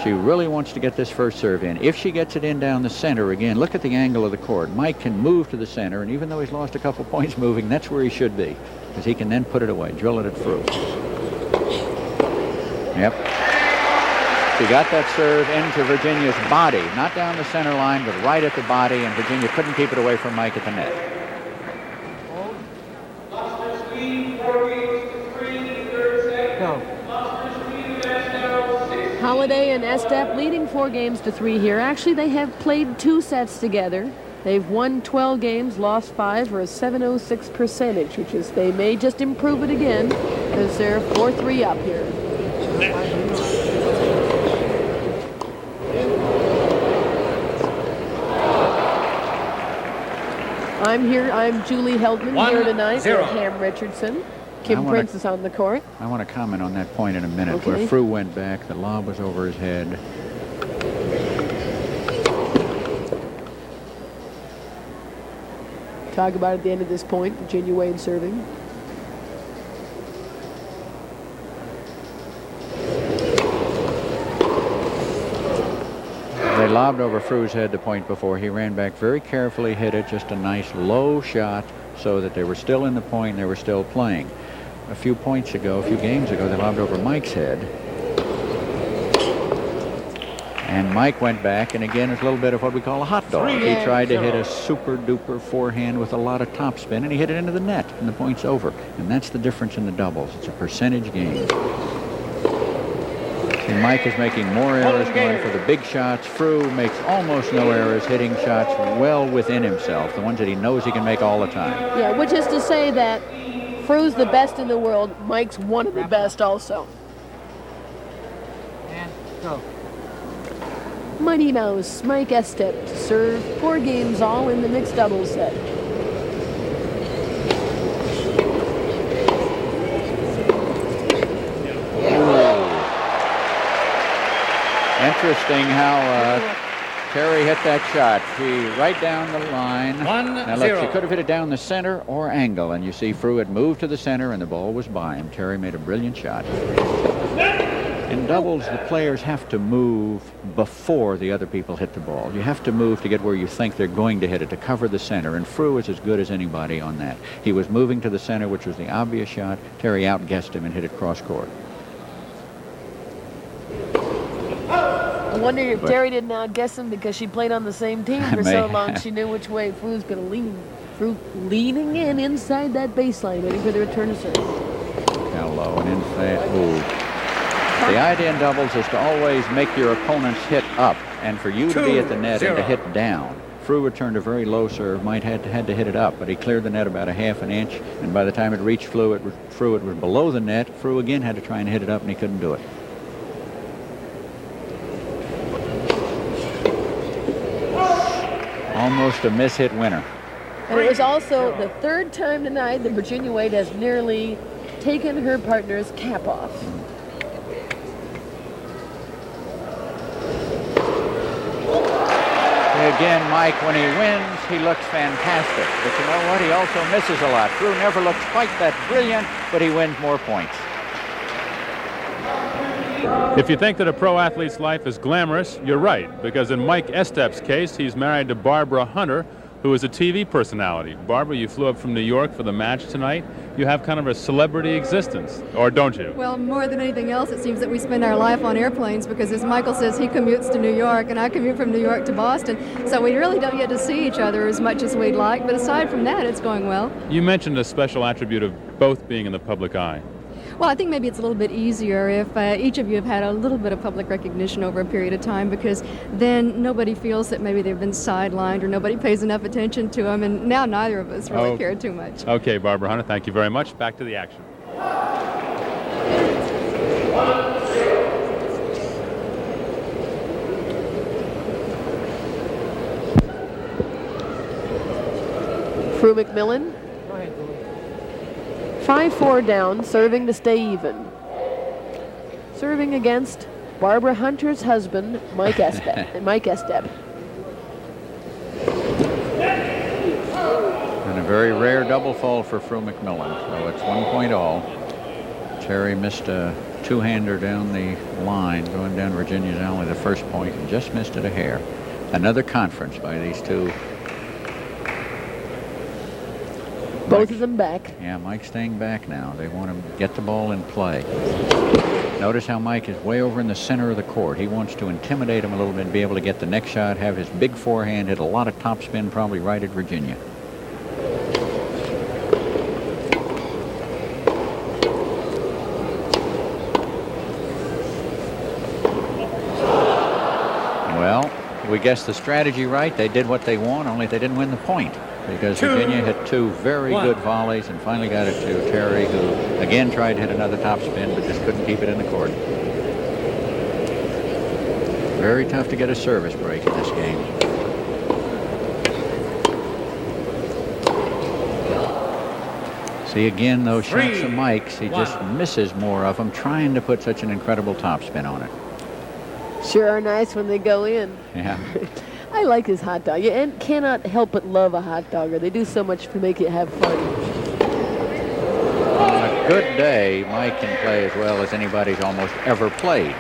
She really wants to get this first serve in. If she gets it in down the center again, look at the angle of the court. Mike can move to the center, and even though he's lost a couple points moving, that's where he should be, because he can then put it away, drill it at Fru. Yep. She got that serve into Virginia's body, not down the center line, but right at the body, and Virginia couldn't keep it away from Mike at the net. Holiday and Estep leading 4-3 here. Actually, they have played 2 sets together. They've won 12 games, lost 5 for a 706 percentage, which is they may just improve it again because they're 4-3 up here. I'm Julie Heldman here tonight with Ham Richardson. Kim Prince is on the court. I want to comment on that point in a minute where Fru went back. The lob was over his head. Talk about at the end of this point, Virginia Wade serving. They lobbed over Fru's head the point before. He ran back very carefully, hit it, just a nice low shot so that they were still in the point and they were still playing. A few games ago, they lobbed over Mike's head. And Mike went back, and again, it's a little bit of what we call a hot dog. He tried to hit a super-duper forehand with a lot of topspin, and he hit it into the net, and the point's over. And that's the difference in the doubles. It's a percentage game. And Mike is making more errors going for the big shots. Fru makes almost no errors, hitting shots well within himself, the ones that he knows he can make all the time. Yeah, which is to say that Fru's the best in the world. Mike's one of the best also. And go. Mighty Mouse, Mike Estep to serve 4 games all in the mixed doubles set. Interesting how Terry hit that shot. She right down the line. Now look, she could have hit it down the center or angle, and you see Fru had moved to the center and the ball was by him. Terry made a brilliant shot. In doubles, the players have to move before the other people hit the ball. You have to move to get where you think they're going to hit it, to cover the center, and Fru is as good as anybody on that. He was moving to the center, which was the obvious shot. Terry outguessed him and hit it cross court. I wonder if Terry didn't outguess him because she played on the same team for so long. She knew which way Fru's going to lean. Fru leaning in inside that baseline, waiting for the return to serve. Down low and inside. Ooh. The idea in doubles is to always make your opponent's hit up, and for you to be at the net and to hit down. Fru returned a very low serve, might had to hit it up, but he cleared the net about a half an inch, and by the time it reached Fru, it was below the net. Fru again had to try and hit it up, and he couldn't do it. Almost a miss-hit winner. And it was also the 3rd time tonight that Virginia Wade has nearly taken her partner's cap off. Again, Mike, when he wins, he looks fantastic. But you know what? He also misses a lot. Fru never looks quite that brilliant, but he wins more points. If you think that a pro athlete's life is glamorous, you're right, because in Mike Estep's case, he's married to Barbara Hunter, who is a TV personality. Barbara, you flew up from New York for the match tonight. You have kind of a celebrity existence, or don't you? Well, more than anything else, it seems that we spend our life on airplanes because, as Michael says, he commutes to New York and I commute from New York to Boston. So we really don't get to see each other as much as we'd like, but aside from that, it's going well. You mentioned a special attribute of both being in the public eye. Well, I think maybe it's a little bit easier if each of you have had a little bit of public recognition over a period of time, because then nobody feels that maybe they've been sidelined or nobody pays enough attention to them, and now neither of us really care too much. Okay, Barbara Hunter, thank you very much. Back to the action. Fru McMillan. 5-4 down, serving to stay even. Serving against Barbara Hunter's husband, Mike Estep. And a very rare double fall for Fru McMillan, so it's 1 point all. Terry missed a two-hander down the line, going down Virginia's alley, the first point, and just missed it a hair. Another conference by these two. Both of them back. Yeah, Mike's staying back now. They want to get the ball in play. Notice how Mike is way over in the center of the court. He wants to intimidate him a little bit and be able to get the next shot, have his big forehand, hit a lot of topspin, probably right at Virginia. we guessed the strategy right. They did what they want, only they didn't win the point because Virginia hit 2 very good volleys and finally got it to Terry, who again tried to hit another topspin but just couldn't keep it in the court. Very tough to get a service break in this game. See again those shots of Mike's. He just misses more of them, trying to put such an incredible topspin on it. Sure are nice when they go in. Yeah. I like his hot dog. You cannot help but love a hot dogger. They do so much to make you have fun. On a good day, Mike can play as well as anybody's almost ever played.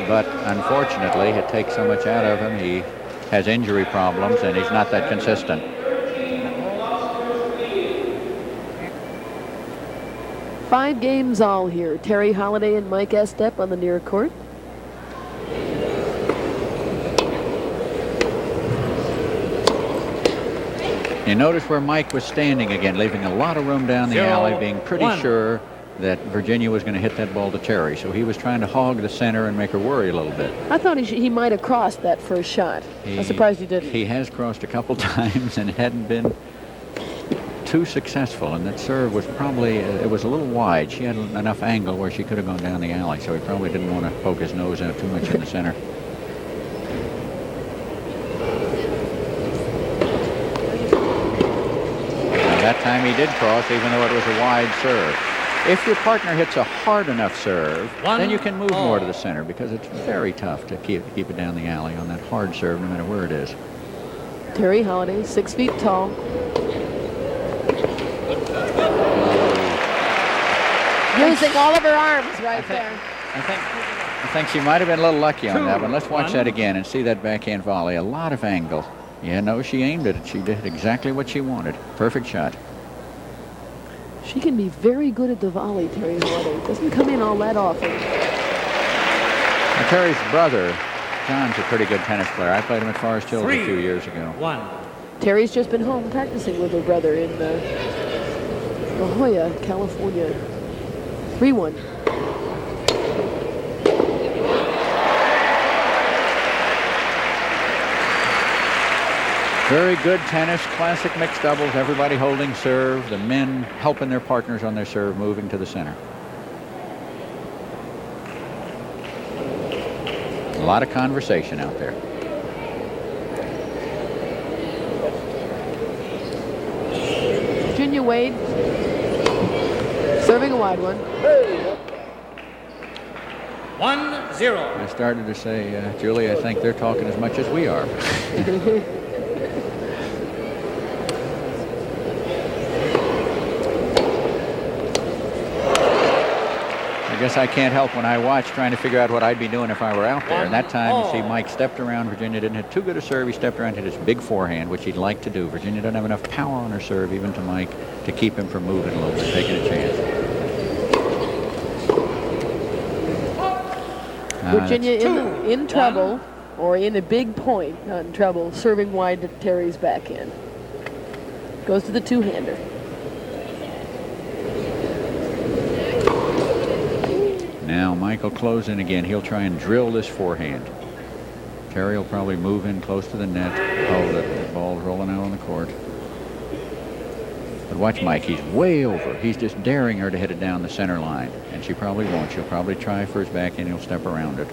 But unfortunately, it takes so much out of him. He has injury problems, and he's not that consistent. Five games all here. Terry Holliday and Mike Estep on the near court. You notice where Mike was standing again, leaving a lot of room down the alley, being pretty sure that Virginia was going to hit that ball to Terry. So he was trying to hog the center and make her worry a little bit. I thought he might have crossed that first shot. I'm surprised he didn't. He has crossed a couple times and it hadn't been too successful. And that serve was probably, it was a little wide. She had enough angle where she could have gone down the alley. So he probably didn't want to poke his nose out too much in the center. That time he did cross, even though it was a wide serve. If your partner hits a hard enough serve, then you can move more to the center because it's very tough to keep it down the alley on that hard serve, no matter where it is. Terry Holliday, 6 feet tall. Using all of her arms right there. I think she might have been a little lucky on that one. Let's watch that again and see that backhand volley. A lot of angle. Yeah, no, she aimed it. She did exactly what she wanted. Perfect shot. She can be very good at the volley, Terry Holliday. Doesn't come in all that often. Now, Terry's brother, John's a pretty good tennis player. I played him at Forest Hills a few years ago. Terry's just been home practicing with her brother in La Jolla, California. 3-1. Very good tennis, classic mixed doubles, everybody holding serve, the men helping their partners on their serve, moving to the center. A lot of conversation out there. Virginia Wade, serving a wide one. 1-0. I started to say, Julie, I think they're talking as much as we are. I guess I can't help when I watch trying to figure out what I'd be doing if I were out there. And that time, you see, Mike stepped around. Virginia didn't hit too good a serve. He stepped around, hit his big forehand, which he'd like to do. Virginia doesn't have enough power on her serve, even to Mike, to keep him from moving a little bit, taking a chance. Virginia in trouble, or in a big point, not in trouble, serving wide to Terry's backhand. Goes to the two-hander. Now Mike will close in again. He'll try and drill this forehand. Terry will probably move in close to the net. Oh, the ball's rolling out on the court. But watch Mike. He's way over. He's just daring her to hit it down the center line. And she probably won't. She'll probably try for his backhand. He'll step around it.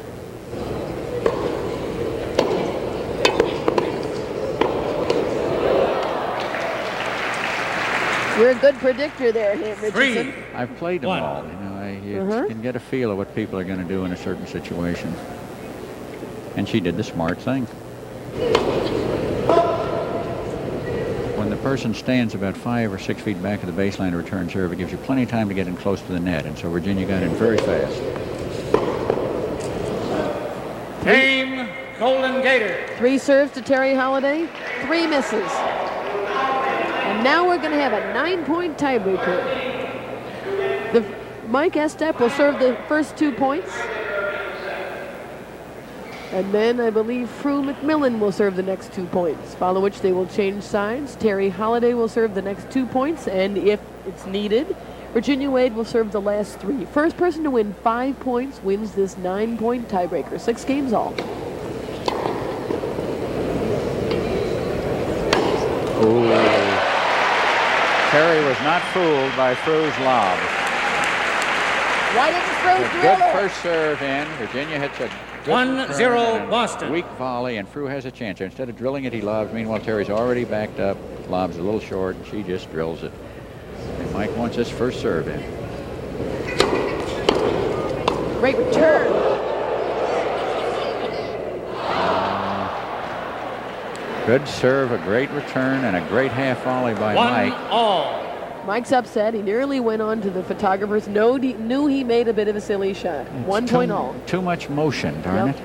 You're a good predictor there, Richardson. I've played them all. You know, you can get a feel of what people are going to do in a certain situation. And she did the smart thing. When the person stands about 5 or 6 feet back of the baseline to return serve, it gives you plenty of time to get in close to the net. And so Virginia got in very fast. Game Golden Gator. 3 serves to Terry Holliday, 3 misses. And now we're going to have a 9-point tiebreaker. Mike Estep will serve the first 2 points. And then I believe Fru McMillan will serve the next 2 points, follow which they will change sides. Terry Holliday will serve the next 2 points, and if it's needed, Virginia Wade will serve the last 3. First person to win 5 points wins this 9-point tiebreaker. 6 games all. Ooh. Terry was not fooled by Fru's lob. Why didn't Fru A drill good it? first serve in. Virginia hits a good 1-0 return and a Boston. weak volley, and Fru has a chance. Instead of drilling it, he lobs. Meanwhile, Terry's already backed up. Lobs a little short, and she just drills it. And Mike wants his first serve in. Great return. Good serve, a great return, and a great half volley by 1-all. Mike's upset. He nearly went on to the photographers. Knew he made a bit of a silly shot. It's 1 point all. Too much motion, darn Yep. it.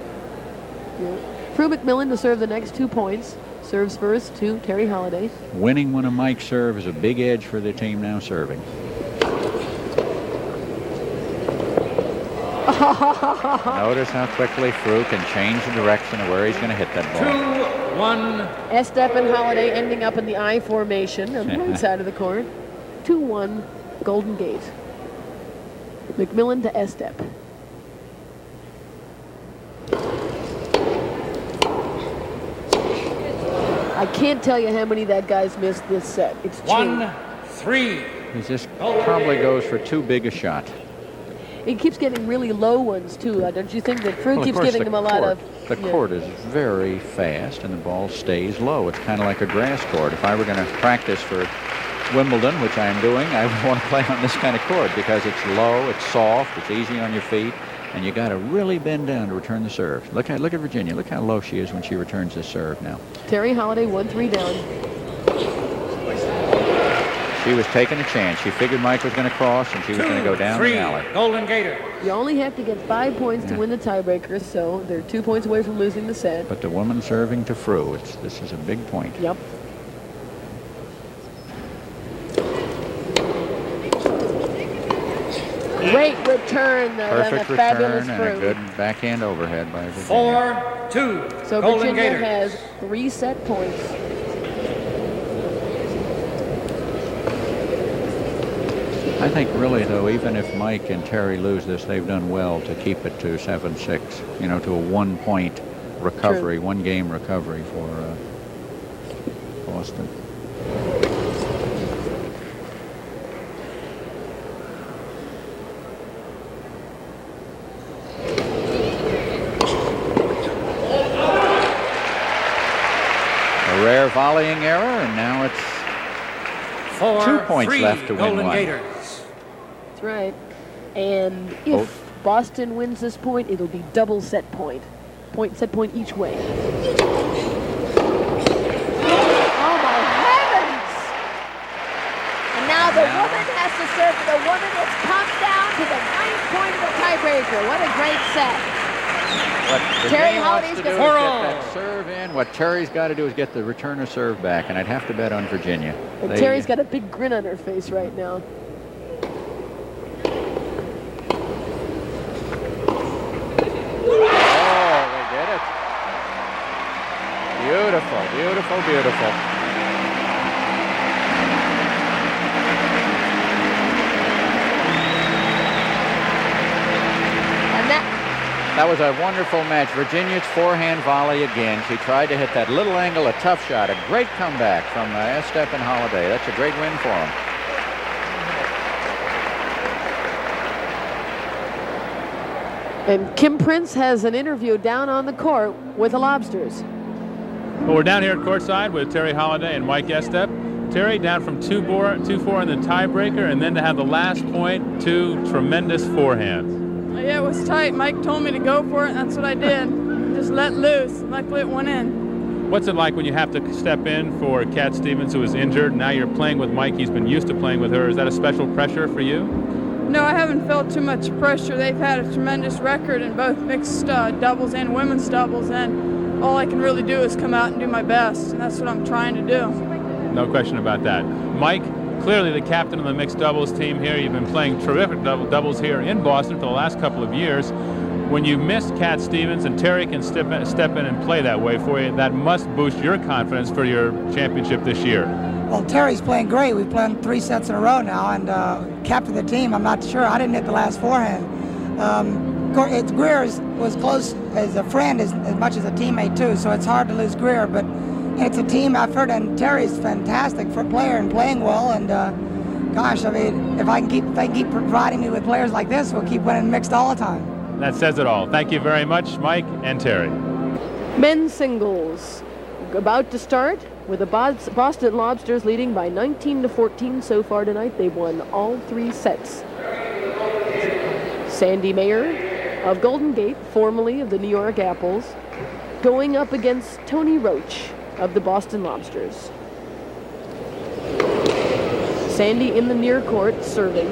Yeah. Fru McMillan to serve the next 2 points. Serves first to Terry Holliday. Winning when a Mike serve is a big edge for the team now serving. Notice how quickly Fru can change the direction of where he's going to hit that ball. 2-1. Estep and Holliday ending up in the I formation on the right side of the court. 2-1 Golden Gate. McMillan to Estep. I can't tell you how many that guy's missed this set. It's true. 1-3. He just probably goes for too big a shot. He keeps getting really low ones too. Don't you think that Fru Well, of keeps course, giving him a lot of? The Yeah. court is very fast, and the ball stays low. It's kind of like a grass court. If I were going to practice for Wimbledon, which I am doing, I would want to play on this kind of court because it's low, it's soft, it's easy on your feet, and you got to really bend down to return the serve. Look at Virginia. Look how low she is when she returns this serve now. Terry Holliday 1-3 down. She was taking a chance. She figured Mike was going to cross, and she was going to go down the alley. 2-3 Golden Gator. You only have to get 5 points to win the tiebreaker, so they're 2 points away from losing the set. But the woman serving to Fru, this is a big point. Yep. Great return, though. Perfect and a fabulous return and a Fru. good backhand overhead by Virginia. 4-2 So Golden Virginia Gators. has 3 set points. I think really, though, even if Mike and Terry lose this, they've done well to keep it to 7-6, you know, to a 1-point recovery, True. 1-game recovery for Boston. A rare volleying error, and now it's 2 points left to win Golden one. Gators. That's right. And if Boston wins this point, it'll be double set point. Set point each way. Oh, my heavens! And now the woman has to serve for the woman that's come down to the 9th point of the tiebreaker. What a great set. What Terry Virginia Holliday's wants to do is gonna- get that serve in. What Terry's got to do is get the returner serve back, and I'd have to bet on Virginia. And Terry's got a big grin on her face right now. Oh, they did it. Beautiful, beautiful, beautiful. And That was a wonderful match. Virginia's forehand volley again. She tried to hit that little angle, a tough shot. A great comeback from Estep and Holliday. That's a great win for them. And Kim Prince has an interview down on the court with the Lobsters. Well, we're down here at courtside with Terry Holliday and Mike Estep. Terry down from 2-4 in the tiebreaker, and then to have the last point, 2 tremendous forehands. Yeah, it was tight. Mike told me to go for it, and that's what I did. Just let loose. Luckily, it went in. What's it like when you have to step in for Cat Stevens, who is injured? Now you're playing with Mike. He's been used to playing with her. Is that a special pressure for you? No, I haven't felt too much pressure. They've had a tremendous record in both mixed doubles and women's doubles, and all I can really do is come out and do my best, and that's what I'm trying to do. No question about that. Mike, clearly the captain of the mixed doubles team here. You've been playing terrific doubles here in Boston for the last couple of years. When you miss Cat Stevens and Terry can step in and play that way for you, that must boost your confidence for your championship this year. Well, Terry's playing great. We've played 3 sets in a row now, and captain of the team, I'm not sure. I didn't hit the last forehand. Greer was close as a friend as much as a teammate, too, so it's hard to lose Greer, but it's a team effort, and Terry's fantastic for a player and playing well. And gosh, I mean, if they can keep providing me with players like this, we'll keep winning mixed all the time. That says it all. Thank you very much, Mike and Terry. Men's singles about to start with the Boston Lobsters leading by 19-14 so far tonight. They've won all 3 sets. Sandy Mayer of Golden Gate, formerly of the New York Apples, going up against Tony Roach of the Boston Lobsters. Sandy in the near court serving.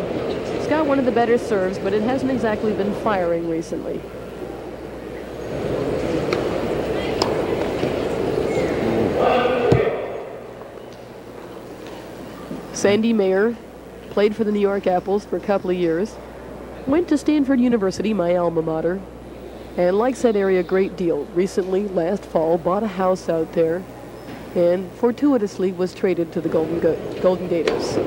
He's got one of the better serves, but it hasn't exactly been firing recently. Sandy Mayer played for the New York Apples for a couple of years. Went to Stanford University, my alma mater, and likes that area a great deal. Recently, last fall, bought a house out there and fortuitously was traded to the Golden Gators.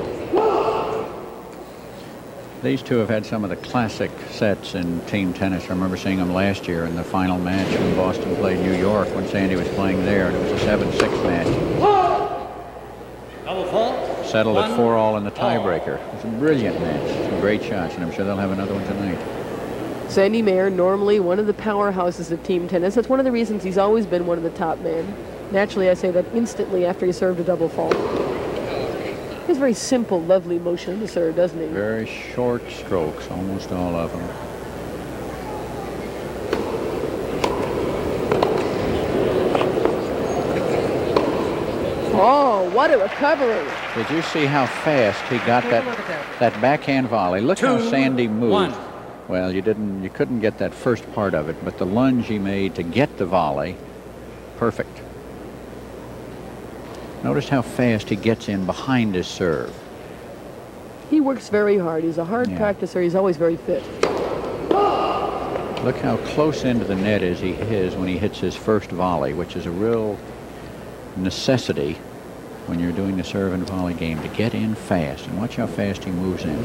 These two have had some of the classic sets in team tennis. I remember seeing them last year in the final match when Boston played New York when Sandy was playing there, and it was a 7-6 match. Double fault. Settled at 4-all in the tiebreaker. It was a brilliant match. Some great shots, and I'm sure they'll have another one tonight. Sandy Mayer, normally one of the powerhouses of team tennis. That's one of the reasons he's always been one of the top men. Naturally, I say that instantly after he served a double fault. He has a very simple, lovely motion to serve, doesn't he? Very short strokes, almost all of them. Oh, what a recovery. Did you see how fast he got that backhand volley? Look how Sandy moved. 2-1. Well, you couldn't get that first part of it, but the lunge he made to get the volley, perfect. Notice how fast he gets in behind his serve. He works very hard. He's a hard practicer. He's always very fit. Look how close into the net he is when he hits his first volley, which is a real necessity when you're doing the serve and volley game, to get in fast. And watch how fast he moves in.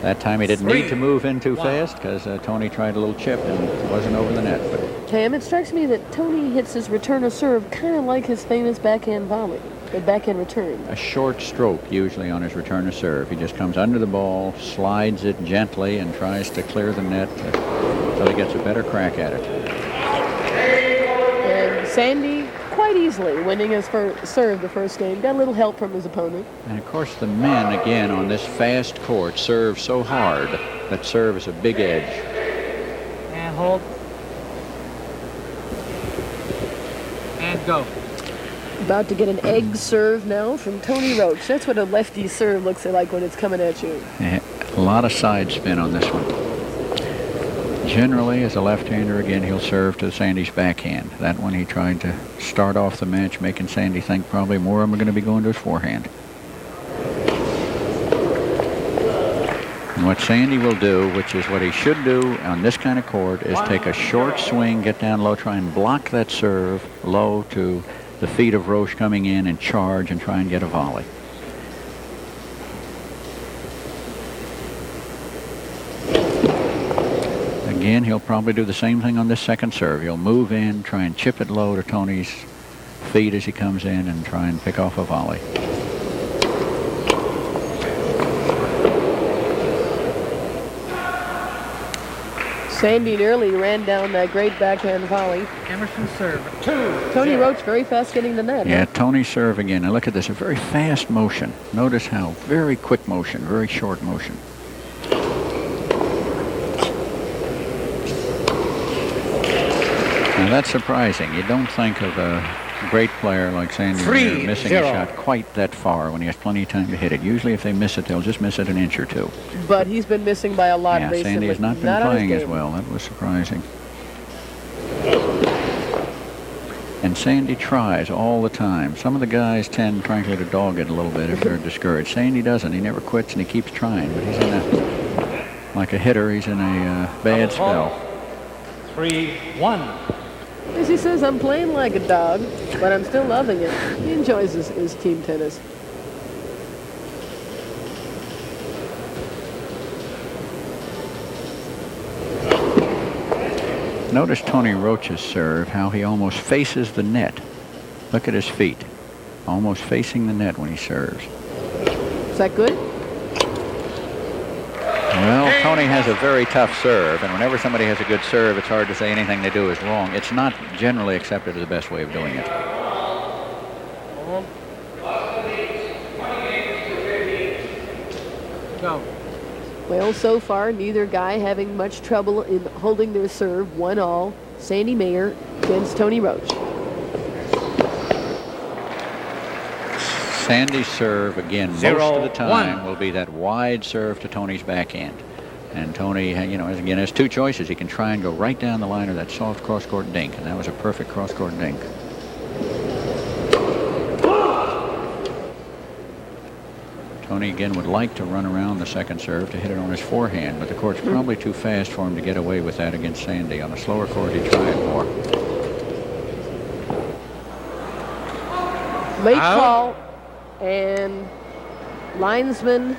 That time he didn't need to move in too fast because Tony tried a little chip and it wasn't over the net. But Tam, it strikes me that Tony hits his return of serve kind of like his famous backhand volley, the backhand return. a short stroke usually on his return of serve. He just comes under the ball, slides it gently, and tries to clear the net until he gets a better crack at it. And Sandy quite easily winning his serve the first game. Got a little help from his opponent. And of course the men, again, on this fast court serve so hard that serve is a big edge. And hold. And go. About to get an egg serve now from Tony Roach. That's what a lefty serve looks like when it's coming at you. A lot of side spin on this one. Generally, as a left-hander, again, he'll serve to Sandy's backhand. That one he tried to start off the match, making Sandy think probably more of them are going to be going to his forehand. And what Sandy will do, which is what he should do on this kind of court, is take a short swing, get down low, try and block that serve low to the feet of Roche coming in and charge and try and get a volley. Again, he'll probably do the same thing on this second serve. He'll move in, try and chip it low to Tony's feet as he comes in and try and pick off a volley. Sandy nearly ran down that great backhand volley. Emerson serve. 2-0. Tony Roach very fast getting the net. Yeah, Tony serve again. Now look at this, a very fast motion. Notice how very quick motion, very short motion. Now that's surprising. You don't think of a great player like Sandy missing a shot quite that far when he has plenty of time to hit it. Usually if they miss it, they'll just miss it an inch or two. But he's been missing by a lot recently. Sandy has not been playing as well. That was surprising. And Sandy tries all the time. Some of the guys tend, frankly, to dog it a little bit if they're discouraged. Sandy doesn't. He never quits and he keeps trying. But he's in a, like a hitter, he's in a bad spell. 3-1. As he says, I'm playing like a dog, but I'm still loving it. He enjoys his team tennis. Notice Tony Roach's serve, how he almost faces the net. Look at his feet. Almost facing the net when he serves. Is that good? Well, Tony has a very tough serve, and whenever somebody has a good serve, it's hard to say anything they do is wrong. It's not generally accepted as the best way of doing it. Go. Well, so far, neither guy having much trouble in holding their serve. 1-all. Sandy Mayer against Tony Roach. Sandy's serve, again, most of the time will be that wide serve to Tony's backhand. And Tony, you know, again, has two choices. He can try and go right down the line of that soft cross-court dink, and that was a perfect cross-court dink. Tony, again, would like to run around the second serve to hit it on his forehand, but the court's probably too fast for him to get away with that against Sandy. On a slower court, he'd try it more. Late call, and linesman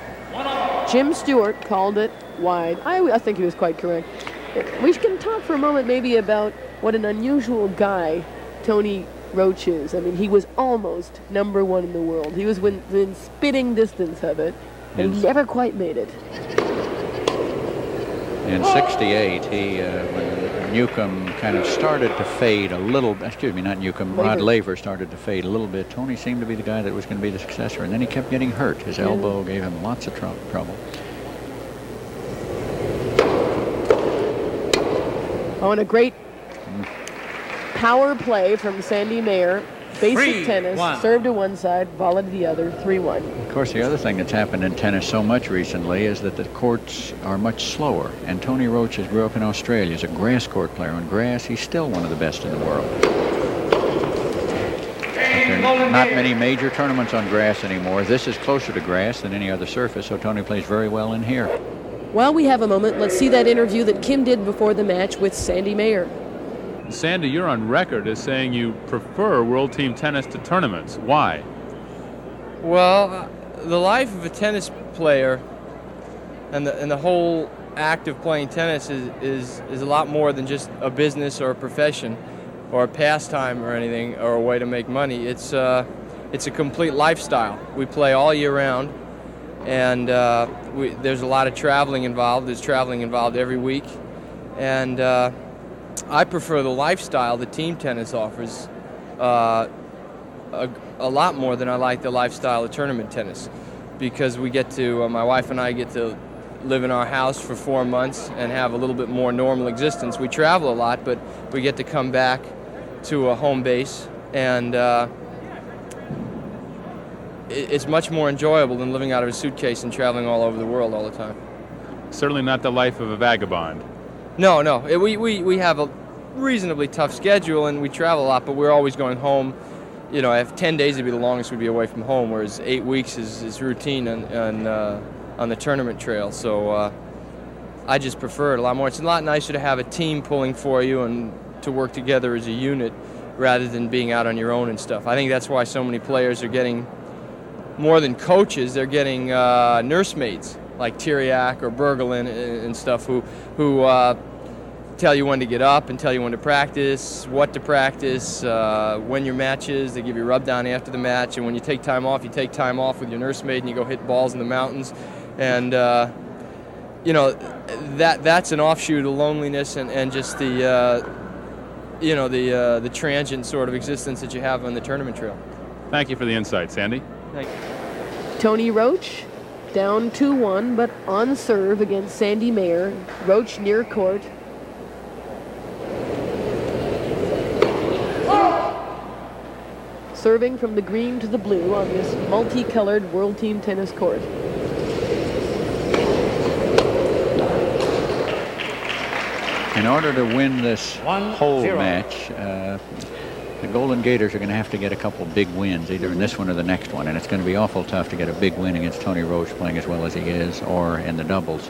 Jim Stewart called it wide. I think he was quite correct. We can talk for a moment maybe about what an unusual guy Tony Roach is. I mean, he was almost number 1 in the world. He was within spitting distance of it, and he never quite made it. In '68, when Newcomb kind of started to fade a little, excuse me, not Newcomb, Rod Laver started to fade a little bit. Tony seemed to be the guy that was going to be the successor, and then he kept getting hurt. His elbow gave him lots of trouble. Oh, and a great power play from Sandy Mayer. Basic tennis, serve to one side, volley to the other, 3-1. Of course, the other thing that's happened in tennis so much recently is that the courts are much slower. And Tony Roach grew up in Australia as a grass court player. On grass, he's still one of the best in the world. There are not many major tournaments on grass anymore. This is closer to grass than any other surface, so Tony plays very well in here. While we have a moment, let's see that interview that Kim did before the match with Sandy Mayer. Sandy, you're on record as saying you prefer World Team Tennis to tournaments. Why? Well, the life of a tennis player and the whole act of playing tennis is a lot more than just a business or a profession or a pastime or anything or a way to make money. It's a complete lifestyle. We play all year round, and there's a lot of traveling involved. There's traveling involved every week, and I prefer the lifestyle that team tennis offers a lot more than I like the lifestyle of tournament tennis, because we get to, my wife and I get to live in our house for 4 months and have a little bit more normal existence. We travel a lot, but we get to come back to a home base, and it's much more enjoyable than living out of a suitcase and traveling all over the world all the time. Certainly not the life of a vagabond. No. We have a reasonably tough schedule, and we travel a lot, but we're always going home. You know, if 10 days would be the longest we'd be away from home, whereas 8 weeks is routine on the tournament trail. So I just prefer it a lot more. It's a lot nicer to have a team pulling for you and to work together as a unit rather than being out on your own and stuff. I think that's why so many players are getting, more than coaches, they're getting nursemaids like Tiriac or Bergelin and stuff who tell you when to get up and tell you when to practice, what to practice, when your match is. They give you a rub down after the match, and when you take time off, you take time off with your nursemaid and you go hit balls in the mountains. And you know, that's an offshoot of loneliness and just the the transient sort of existence that you have on the tournament trail. Thank you for the insight, Sandy. Thank you. Tony Roach down 2-1, but on serve against Sandy Mayer. Roach near court. Serving from the green to the blue on this multicolored World Team Tennis court. In order to win this whole match, the Golden Gators are going to have to get a couple big wins, either in this one or the next one, and it's going to be awful tough to get a big win against Tony Roach playing as well as he is, or in the doubles.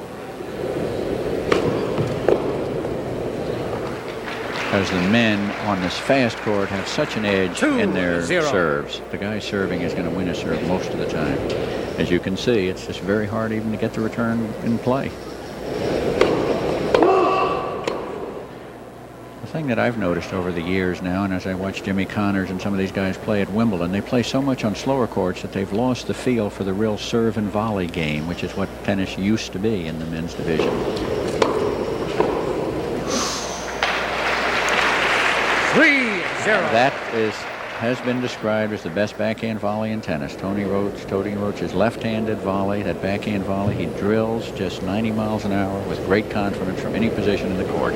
Because the men on this fast court have such an edge in their serves. The guy serving is going to win a serve most of the time. As you can see, it's just very hard even to get the return in play. thing that I've noticed over the years now, and as I watch Jimmy Connors and some of these guys play at Wimbledon, they play so much on slower courts that they've lost the feel for the real serve and volley game, which is what tennis used to be in the men's division. 3-0. That has been described as the best backhand volley in tennis. Tony Roach's left-handed volley, that backhand volley, he drills just 90 miles an hour with great confidence from any position in the court.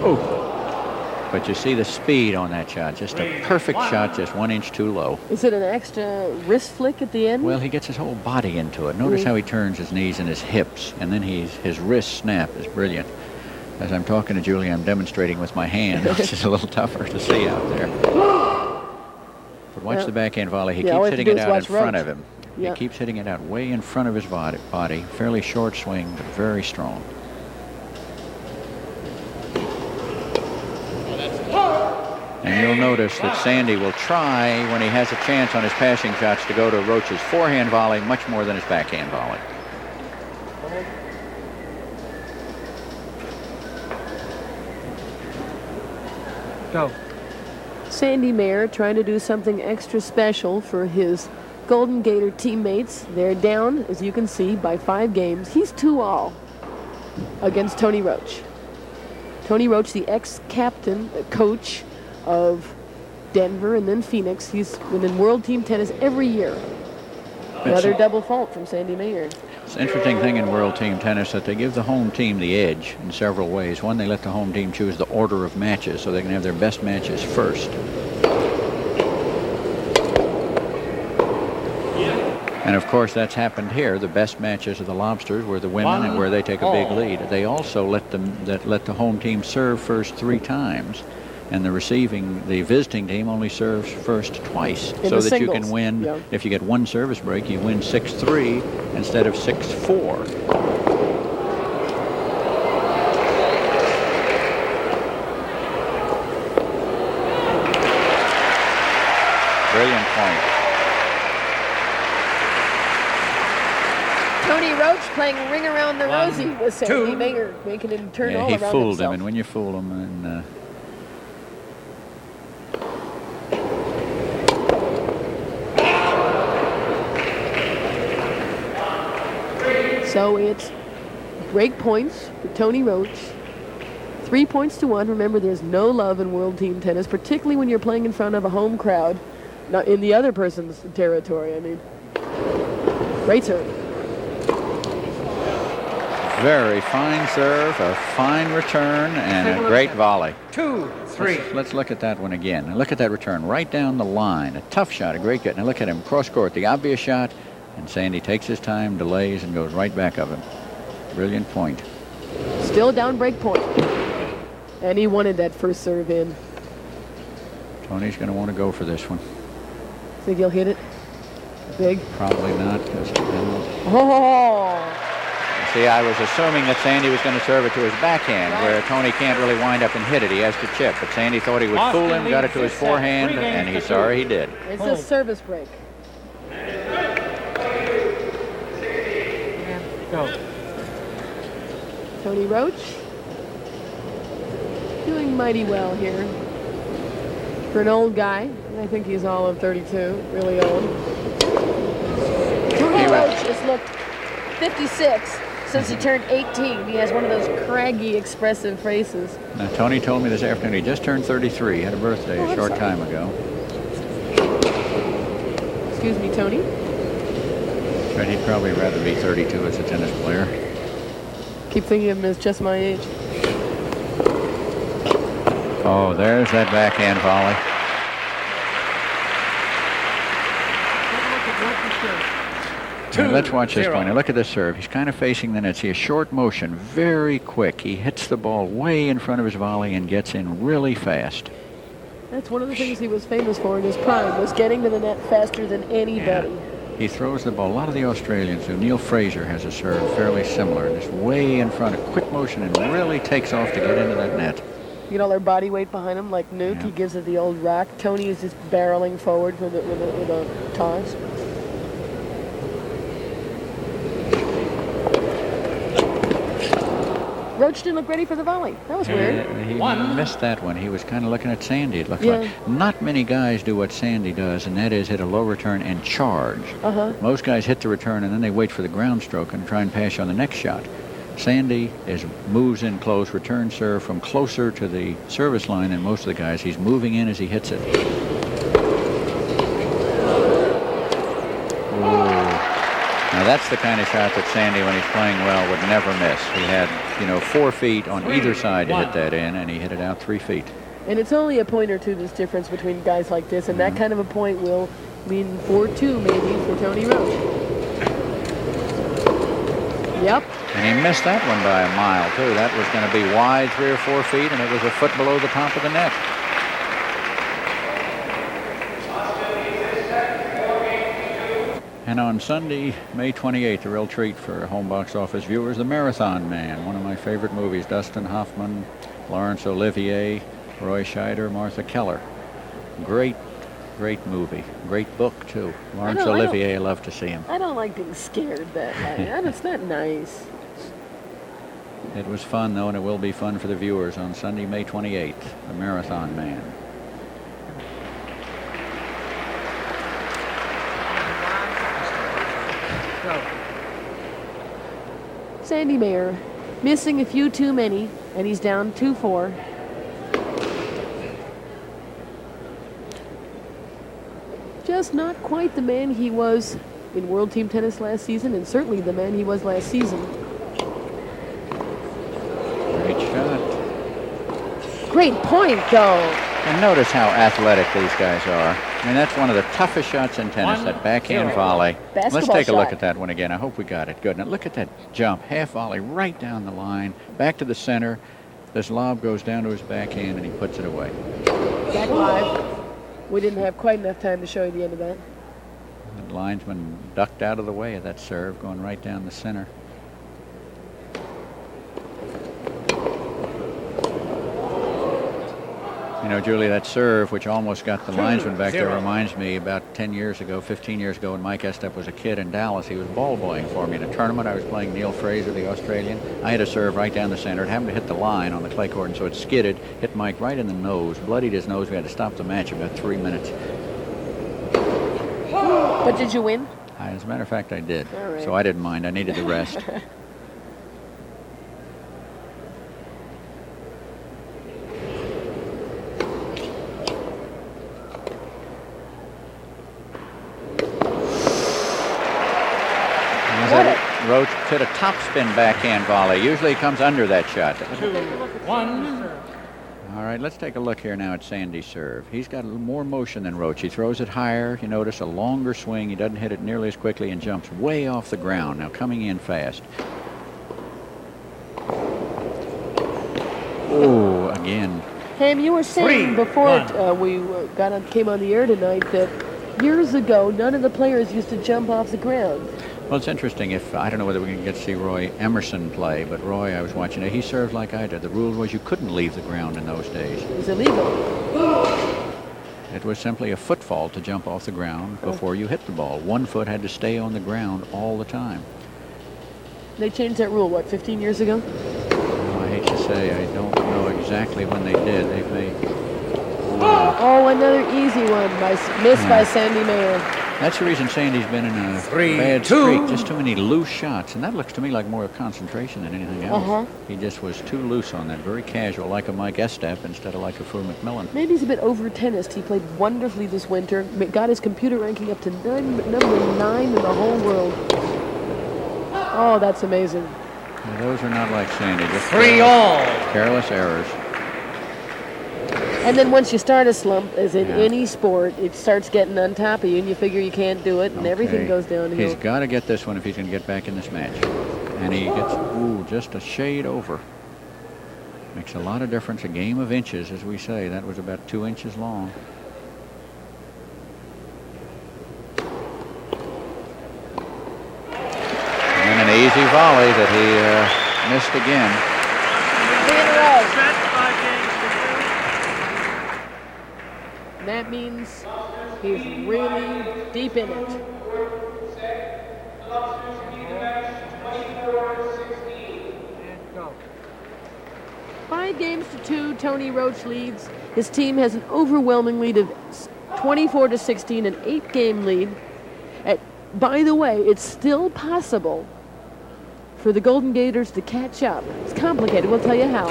Oh, but you see the speed on that shot. Just a perfect shot, just 1 inch too low. Is it an extra wrist flick at the end? Well, he gets his whole body into it. Notice how he turns his knees and his hips, and then his wrist snap is brilliant. As I'm talking to Julie, I'm demonstrating with my hand, which is a little tougher to see out there. But watch the backhand volley. He keeps hitting it out in front of him. He keeps hitting it out way in front of his body. Fairly short swing, but very strong. And you'll notice that Sandy will try, when he has a chance on his passing shots, to go to Roach's forehand volley much more than his backhand volley. Go. Sandy Mayer trying to do something extra special for his Golden Gator teammates. They're down, as you can see, by 5 games. He's 2-all against Tony Roach. Tony Roach, the ex-captain, coach of Denver and then Phoenix. He's been in World Team Tennis every year. Another double fault from Sandy Mayer. It's an interesting thing in World Team Tennis that they give the home team the edge in several ways. One, they let the home team choose the order of matches so they can have their best matches first. And of course that's happened here. The best matches of the Lobsters were the women and where they take a big lead. They also let the home team serve first 3 times. And the visiting team only serves first twice, so that you can win. If you get 1 service break, you win 6-3 instead of 6-4. Brilliant point. Tony Roach playing Ring Around the Rosie with Sandy Mayer, making him turn all around himself. He fooled him, and when you fool him, and so it's break points for Tony Roach. 3 points to 1. Remember, there's no love in World Team Tennis, particularly when you're playing in front of a home crowd, not in the other person's territory. I mean, great serve. Very fine serve, a fine return, and a great volley. 2-3. Let's look at that one again. Now look at that return right down the line. A tough shot, a great get. Now look at him cross court, the obvious shot. And Sandy takes his time, delays, and goes right back of him. Brilliant point. Still down break point. And he wanted that first serve in. Tony's going to want to go for this one. Think he'll hit it? Big? Probably not. Oh! See, I was assuming that Sandy was going to serve it to his backhand, where Tony can't really wind up and hit it. He has to chip. But Sandy thought he would fool him, got it to his forehand, and he's sorry he did. It's a service break. Go. Tony Roach doing mighty well here. For an old guy, I think he's all of 32, really old. Tony Roach has looked 56 since he turned 18. He has one of those craggy, expressive faces. Now, Tony told me this afternoon he just turned 33. He had a birthday a short time ago. Excuse me, Tony. But he'd probably rather be 32 as a tennis player. Keep thinking of him as just my age. Oh, there's that backhand volley. Now, let's watch this point. Now look at this serve. He's kind of facing the net. See a short motion, very quick. He hits the ball way in front of his volley and gets in really fast. That's one of the things he was famous for in his prime, was getting to the net faster than anybody. Yeah. He throws the ball. A lot of the Australians do. Neil Fraser has a serve fairly similar. Just way in front, a quick motion, and really takes off to get into that net. You get all their body weight behind him, like Nuke. He gives it the old rock. Tony is just barreling forward with a toss. Roach didn't look ready for the volley. That was weird. He missed that one. He was kind of looking at Sandy, it looked like. Not many guys do what Sandy does, and that is hit a low return and charge. Most guys hit the return, and then they wait for the ground stroke and try and pass you on the next shot. Sandy moves in close, return serve from closer to the service line than most of the guys. He's moving in as he hits it. Now that's the kind of shot that Sandy, when he's playing well, would never miss. He had, 4 feet on either side to hit that in, and he hit it out 3 feet. And it's only a point or two, this difference between guys like this, and that kind of a point will mean 4-2 maybe for Tony Roach. Yep. And he missed that one by a mile, too. That was going to be wide 3 or 4 feet, and it was a foot below the top of the net. And on Sunday, May 28th, a real treat for home box office viewers, The Marathon Man, one of my favorite movies. Dustin Hoffman, Laurence Olivier, Roy Scheider, Martha Keller. Great movie. Great book, too. Laurence Olivier, I love to see him. I don't like being scared that way. It's not nice. It was fun, though, and it will be fun for the viewers on Sunday, May 28th, The Marathon Man. Sandy Mayer missing a few too many, and he's down 2-4. Just not quite the man he was in World Team Tennis last season, and certainly the man he was last season. Great shot. Great point, though. And notice how athletic these guys are. I mean, that's one of the toughest shots in tennis, that backhand volley. Let's take a look at that one again. I hope we got it good. Now look at that jump, half volley, right down the line, back to the center. This lob goes down to his backhand, and he puts it away. Back live. We didn't have quite enough time to show you the end of that. The linesman ducked out of the way of that serve, going right down the center. Julie, that serve, which almost got the linesman back there, reminds me about 10 years ago, 15 years ago, when Mike Estep was a kid in Dallas. He was ball boying for me in a tournament. I was playing Neil Fraser, the Australian. I had a serve right down the center. It happened to hit the line on the clay court, and so it skidded, hit Mike right in the nose, bloodied his nose. We had to stop the match about 3 minutes. But did you win? As a matter of fact, I did. All right. So I didn't mind. I needed the rest. Roach hit a topspin backhand volley. Usually he comes under that shot. 2-1. All right, let's take a look here now at Sandy's serve. He's got a little more motion than Roach. He throws it higher. You notice a longer swing. He doesn't hit it nearly as quickly and jumps way off the ground. Now coming in fast. Oh, again. Ham, you were saying before we came on the air tonight that years ago none of the players used to jump off the ground. Well, it's interesting. I don't know whether we can get to see Roy Emerson play, but Roy, I was watching it, he served like I did. The rule was you couldn't leave the ground in those days. It was illegal. It was simply a footfall to jump off the ground before you hit the ball. 1 foot had to stay on the ground all the time. They changed that rule, 15 years ago? Well, I hate to say, I don't know exactly when they did. They've made... Oh, another easy one. Missed by Sandy Mayer. That's the reason Sandy's been in a bad streak. Just too many loose shots. And that looks to me like more concentration than anything else. He just was too loose on that. Very casual, like a Mike Estep instead of like a Fu McMillan. Maybe he's a bit over-tennised. He played wonderfully this winter. Got his computer ranking up to number 9 in the whole world. Oh, that's amazing. Yeah, those are not like Sandy. Just 3-all. Careless errors. And then once you start a slump, as in any sport, it starts getting on top of you, and you figure you can't do it, and everything goes downhill. He's got to get this one if he's going to get back in this match. And he gets, just a shade over. Makes a lot of difference. A game of inches, as we say. That was about 2 inches long. And an easy volley that he missed again. That means he's really deep in it. 5 games to 2, Tony Roach leads. His team has an overwhelming lead of 24-16, an 8-game lead. By the way, it's still possible for the Golden Gators to catch up. It's complicated. We'll tell you how.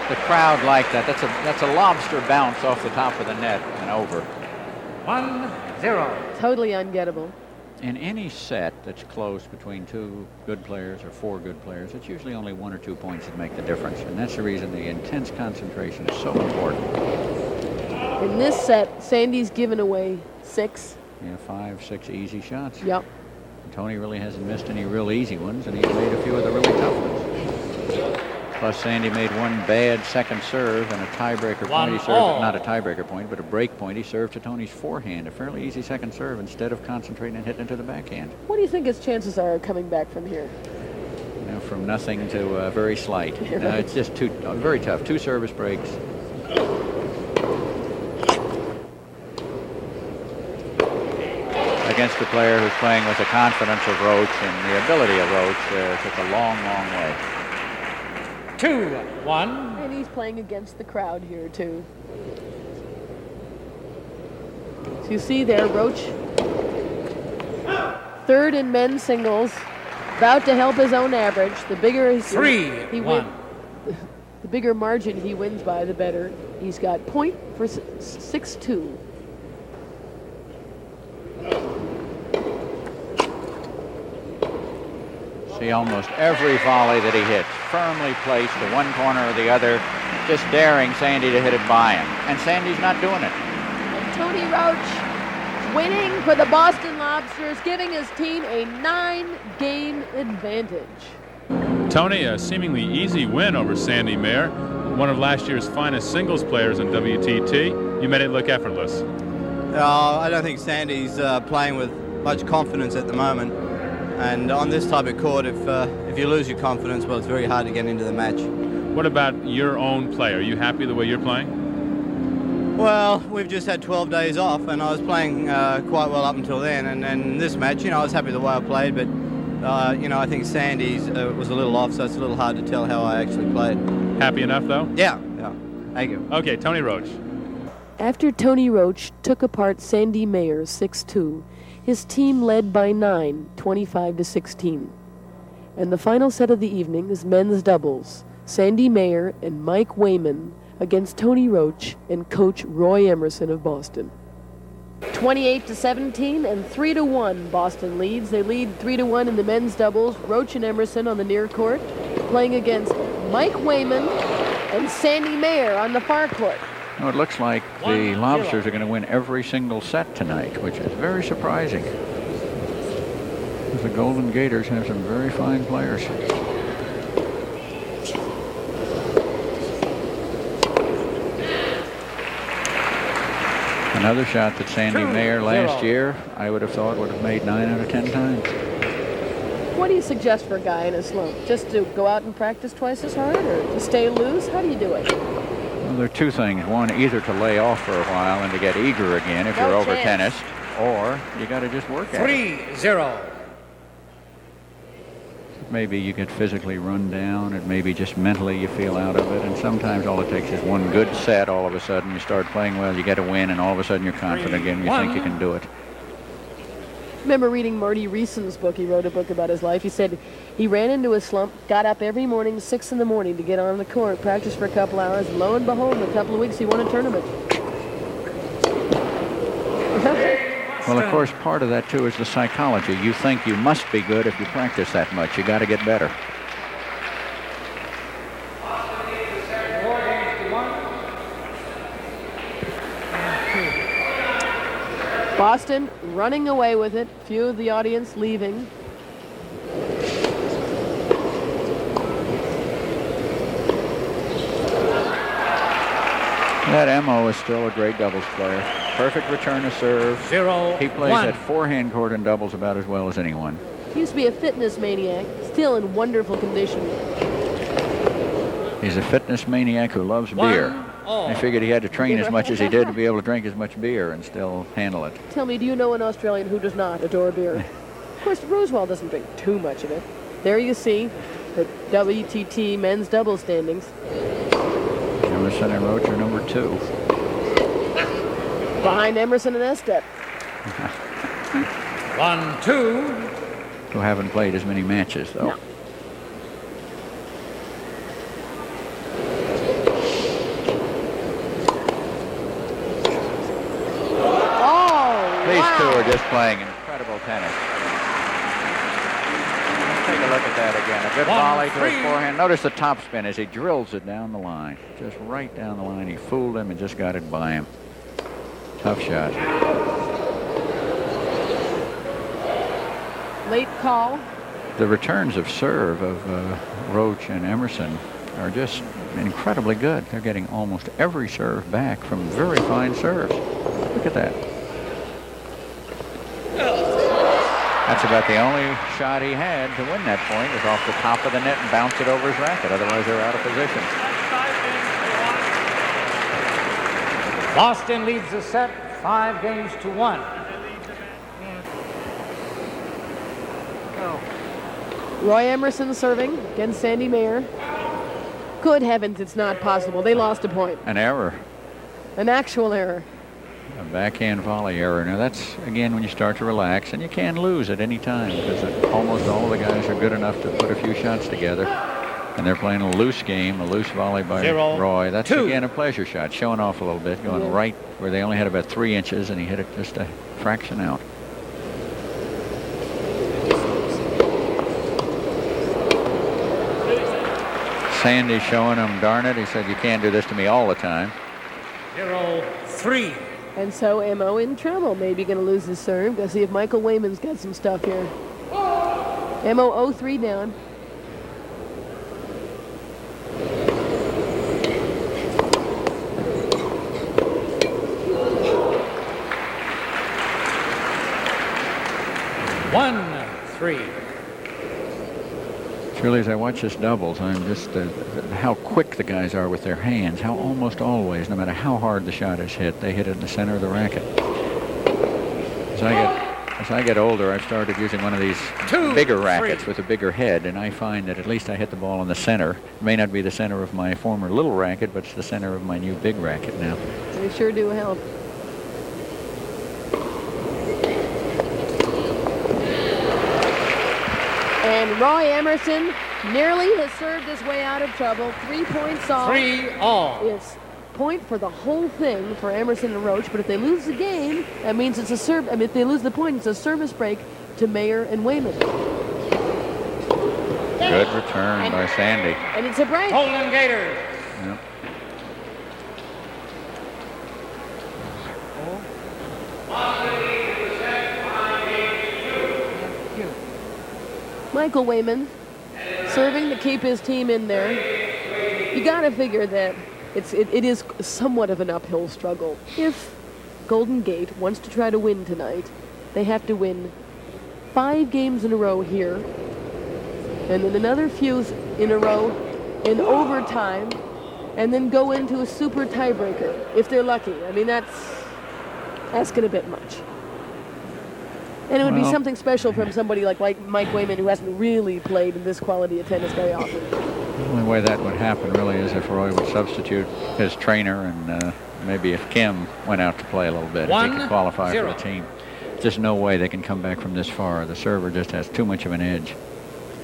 The crowd liked that. That's a lobster bounce off the top of the net and over. 1-0. Totally ungettable. In any set that's close between 2 good players or 4 good players, it's usually only 1 or 2 points that make the difference. And that's the reason the intense concentration is so important. In this set, Sandy's given away 6. Yeah, 5, 6 easy shots. Yep. And Tony really hasn't missed any real easy ones, and he's made a few of the really tough ones. Plus, Sandy made 1 bad second serve and a tiebreaker point. He served, not a tiebreaker point, but a break point. He served to Tony's forehand, a fairly easy second serve, instead of concentrating and hitting into the backhand. What do you think his chances are of coming back from here? You know, from nothing to very slight. It's just very tough. 2 service breaks. Against a player who's playing with the confidence of Roach and the ability of Roach, took a long, long way. 2-1. And he's playing against the crowd here, too. So you see there, Roach, 3rd in men's singles, about to help his own average. The bigger he wins, the bigger margin he wins by, the better. He's got point for 6-2. See almost every volley that he hits, firmly placed to one corner or the other, just daring Sandy to hit it by him. And Sandy's not doing it. And Tony Roach winning for the Boston Lobsters, giving his team a 9-game advantage. Tony, a seemingly easy win over Sandy Mayer, one of last year's finest singles players in WTT. You made it look effortless. I don't think Sandy's playing with much confidence at the moment. And on this type of court, if you lose your confidence, well, it's very hard to get into the match. What about your own play? Are you happy the way you're playing? Well, we've just had 12 days off, and I was playing quite well up until then. And in this match, I was happy the way I played, but, I think Sandy's was a little off, so it's a little hard to tell how I actually played. Happy enough, though? Yeah. Thank you. Okay, Tony Roach. After Tony Roach took apart Sandy Mayer 6-2, his team led by 9, 25-16. And the final set of the evening is men's doubles. Sandy Mayer and Mike Wayman against Tony Roach and coach Roy Emerson of Boston. 28-17 and 3-1 Boston leads. They lead 3-1 in the men's doubles. Roach and Emerson on the near court, playing against Mike Wayman and Sandy Mayer on the far court. It looks like the Lobsters are going to win every single set tonight, which is very surprising. The Golden Gators have some very fine players. Another shot that Sandy Mayer last year, I would have thought would have made 9 out of 10 times. What do you suggest for a guy in a slump? Just to go out and practice twice as hard, or to stay loose? How do you do it? Well, there are 2 things. One, either to lay off for a while and to get eager again if you're over tennis, or you got to just work at it. 3-0. Maybe you get physically run down, and maybe just mentally you feel out of it. And sometimes all it takes is one good set. All of a sudden you start playing well, you get a win, and all of a sudden you're confident again. You think you can do it. Remember reading Marty Reeson's book. He wrote a book about his life. He said he ran into a slump, got up every morning 6 in the morning to get on the court, practice for a couple hours, and lo and behold, in a couple of weeks he won a tournament. Well, of course, part of that, too, is the psychology. You think you must be good if you practice that much. You got to get better. Boston running away with it. Few of the audience leaving. That Emo is still a great doubles player. Perfect return to serve. 0-1. He plays that forehand court in doubles about as well as anyone. He used to be a fitness maniac, still in wonderful condition. He's a fitness maniac who loves beer. I figured he had to train as much as he did to be able to drink as much beer and still handle it. Tell me, do you know an Australian who does not adore beer? Of course, Roosevelt doesn't drink too much of it. There you see the WTT men's double standings. Emerson and Roach are number 2. Behind Emerson and Estep. 1-2. Who haven't played as many matches, though. No. These two are just playing incredible tennis. Let's take a look at that again. A good volley to his forehand. Notice the topspin as he drills it down the line. Just right down the line. He fooled him and just got it by him. Tough shot. Late call. The returns of serve of Roach and Emerson are just incredibly good. They're getting almost every serve back from very fine serves. Look at that. That's about the only shot he had to win that point, is off the top of the net and bounce it over his racket. Otherwise, they're out of position. Boston leads the set 5-1. Roy Emerson serving against Sandy Mayer. Good heavens, it's not possible. They lost a point. An error. An actual error. A backhand volley error. Now that's, again, when you start to relax, and you can lose at any time because almost all the guys are good enough to put a few shots together. And they're playing a loose game, a loose volley by Roy. That's, again, a pleasure shot, showing off a little bit, going right where they only had about 3 inches, and he hit it just a fraction out. Sandy showing him, darn it, he said, you can't do this to me all the time. 0-3. And so Mo in trouble. Maybe going to lose his serve. Go see if Michael Wayman's got some stuff here. Mo 0-3 down. Truly, as I watch this doubles, I'm just how quick the guys are with their hands. How almost always, no matter how hard the shot is hit, they hit it in the center of the racket. As I get older, I've started using one of these bigger rackets with a bigger head, and I find that at least I hit the ball in the center. It may not be the center of my former little racket, but it's the center of my new big racket now. They sure do help. And Roy Emerson nearly has served his way out of trouble. 3 points off. 3-all. It's point for the whole thing for Emerson and Roach. But if they lose the game, that means it's a serve. I mean, if they lose the point, it's a service break to Mayer and Wayman. Good return by Sandy. And it's a break. Golden Gators. Yep. Michael Wayman serving to keep his team in there. You got to figure that it is somewhat of an uphill struggle. If Golden Gate wants to try to win tonight, they have to win 5 games in a row here, and then another few in a row in overtime, and then go into a super tiebreaker if they're lucky. I mean, that's asking a bit much. And it would be something special from somebody like Mike Wayman, who hasn't really played in this quality of tennis very often. The only way that would happen really is if Roy would substitute his trainer, and maybe if Kim went out to play a little bit, if he could qualify for the team. Just no way they can come back from this far. The server just has too much of an edge.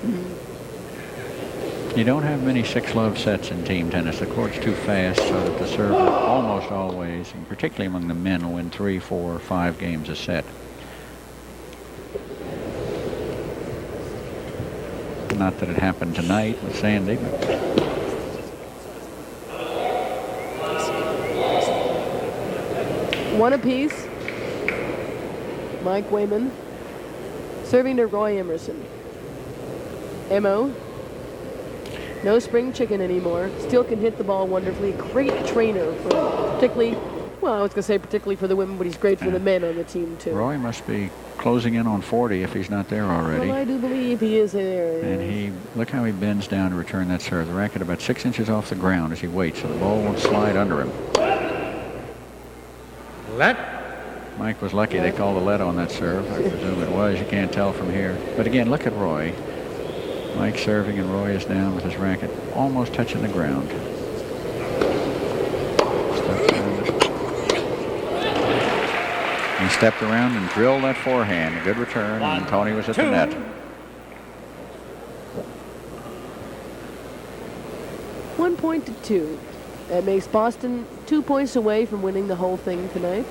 Mm-hmm. You don't have many 6-love sets in team tennis. The court's too fast, so that the server almost always, and particularly among the men, will win 3, 4, 5 games a set. Not that it happened tonight with Sandy, but one apiece. Mike Wayman serving to Roy Emerson. Mo, no spring chicken anymore. Still can hit the ball wonderfully. Great trainer for particularly, well, I was going to say particularly for the women, but he's great for the men on the team too. Roy must be closing in on 40 if he's not there already. Well, I do believe he is there. And look how he bends down to return that serve. The racket about 6 inches off the ground as he waits, so the ball won't slide under him. Let. Mike was lucky they called a let on that serve. I presume it was. You can't tell from here. But again, look at Roy. Mike serving, and Roy is down with his racket almost touching the ground. He stepped around and drilled that forehand. A good return, and Tony was at the net. 1 point to 2. That makes Boston 2 points away from winning the whole thing tonight.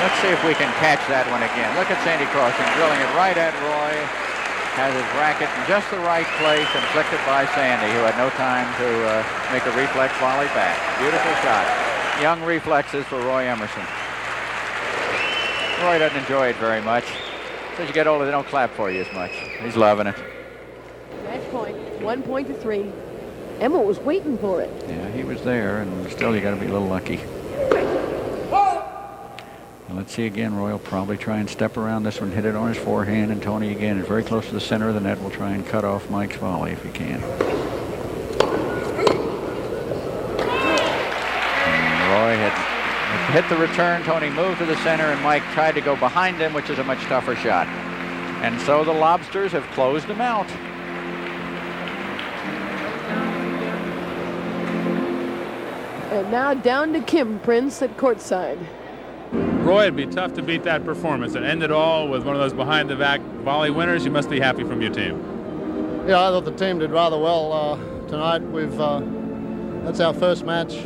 Let's see if we can catch that one again. Look at Sandy Crossan drilling it right at Roy. Has his racket in just the right place and flicked it by Sandy, who had no time to make a reflex volley back. Beautiful shot. Young reflexes for Roy Emerson. Roy doesn't enjoy it very much. As you get older, they don't clap for you as much. He's loving it. Match point, 1 point to 3. Emma was waiting for it. Yeah, he was there, and still you got to be a little lucky. Let's see again. Roy will probably try and step around this one, hit it on his forehand, and Tony again is very close to the center of the net. Will try and cut off Mike's volley if he can. And Roy had hit the return. Tony moved to the center, and Mike tried to go behind him, which is a much tougher shot. And so the Lobsters have closed him out. And now down to Kim Prince at courtside. Roy, it'd be tough to beat that performance and end it all with one of those behind-the-back volley winners. You must be happy from your team. Yeah, I thought the team did rather well tonight. That's our first match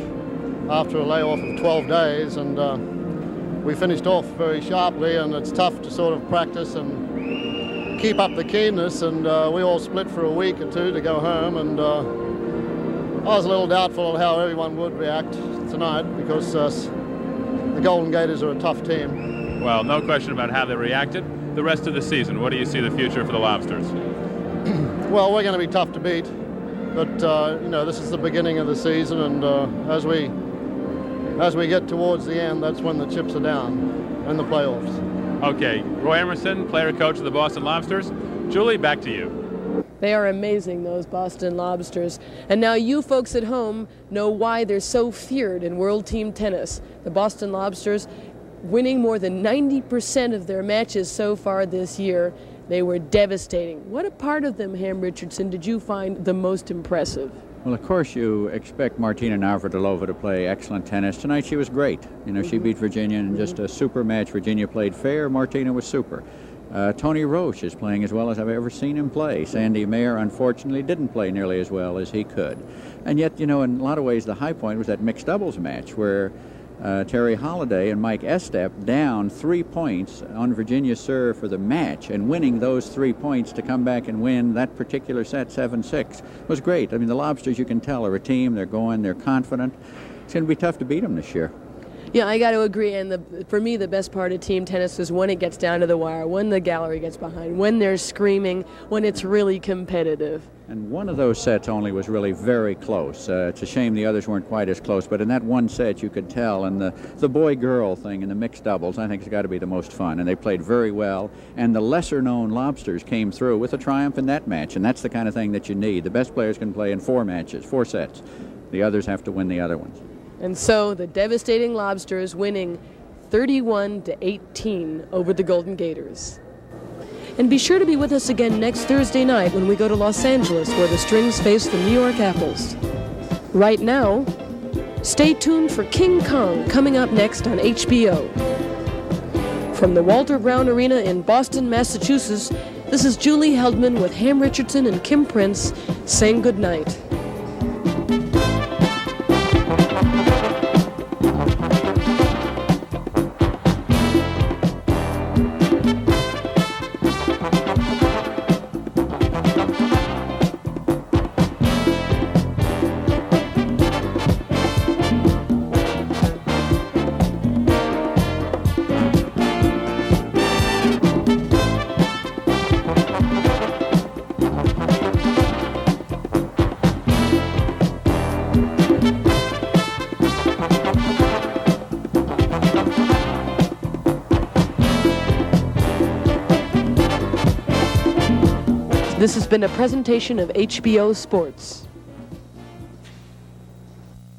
after a layoff of 12 days, and we finished off very sharply, and it's tough to sort of practice and keep up the keenness, and we all split for a week or two to go home, and I was a little doubtful of how everyone would react tonight because the Golden Gators are a tough team. Well, no question about how they reacted. The rest of the season, what do you see the future for the Lobsters? Well, we're going to be tough to beat, but you know, this is the beginning of the season, and as we get towards the end, that's when the chips are down in the playoffs. Okay, Roy Emerson, player-coach of the Boston Lobsters. Julie, back to you. They are amazing, those Boston Lobsters. And now you folks at home know why they're so feared in World Team Tennis. The Boston Lobsters winning more than 90% of their matches so far this year. They were devastating. What a part of them, Ham Richardson, did you find the most impressive? Well, of course, you expect Martina Navratilova to play excellent tennis. Tonight she was great. You know, she beat Virginia in just a super match. Virginia played fair. Martina was super. Tony Roche is playing as well as I've ever seen him play. Sandy Mayer, unfortunately, didn't play nearly as well as he could. And yet, you know, in a lot of ways, the high point was that mixed doubles match where Terry Holliday and Mike Estep down 3 points on Virginia's serve for the match, and winning those 3 points to come back and win that particular set 7-6 was great. I mean, the Lobsters, you can tell, are a team. They're going, they're confident. It's going to be tough to beat them this year. Yeah, I got to agree. And for me, the best part of team tennis is when it gets down to the wire, when the gallery gets behind, when they're screaming, when it's really competitive. And one of those sets only was really very close. It's a shame the others weren't quite as close, but in that one set you could tell. And the boy-girl thing in the mixed doubles, I think, has got to be the most fun. And they played very well. And the lesser-known Lobsters came through with a triumph in that match. And that's the kind of thing that you need. The best players can play in 4 matches, 4 sets. The others have to win the other ones. And so the devastating Lobsters winning 31-18 over the Golden Gators. And be sure to be with us again next Thursday night when we go to Los Angeles, where the Strings face the New York Apples. Right now, stay tuned for King Kong coming up next on HBO. From the Walter Brown Arena in Boston, Massachusetts, this is Julie Heldman with Ham Richardson and Kim Prince saying good night. This has been a presentation of HBO Sports.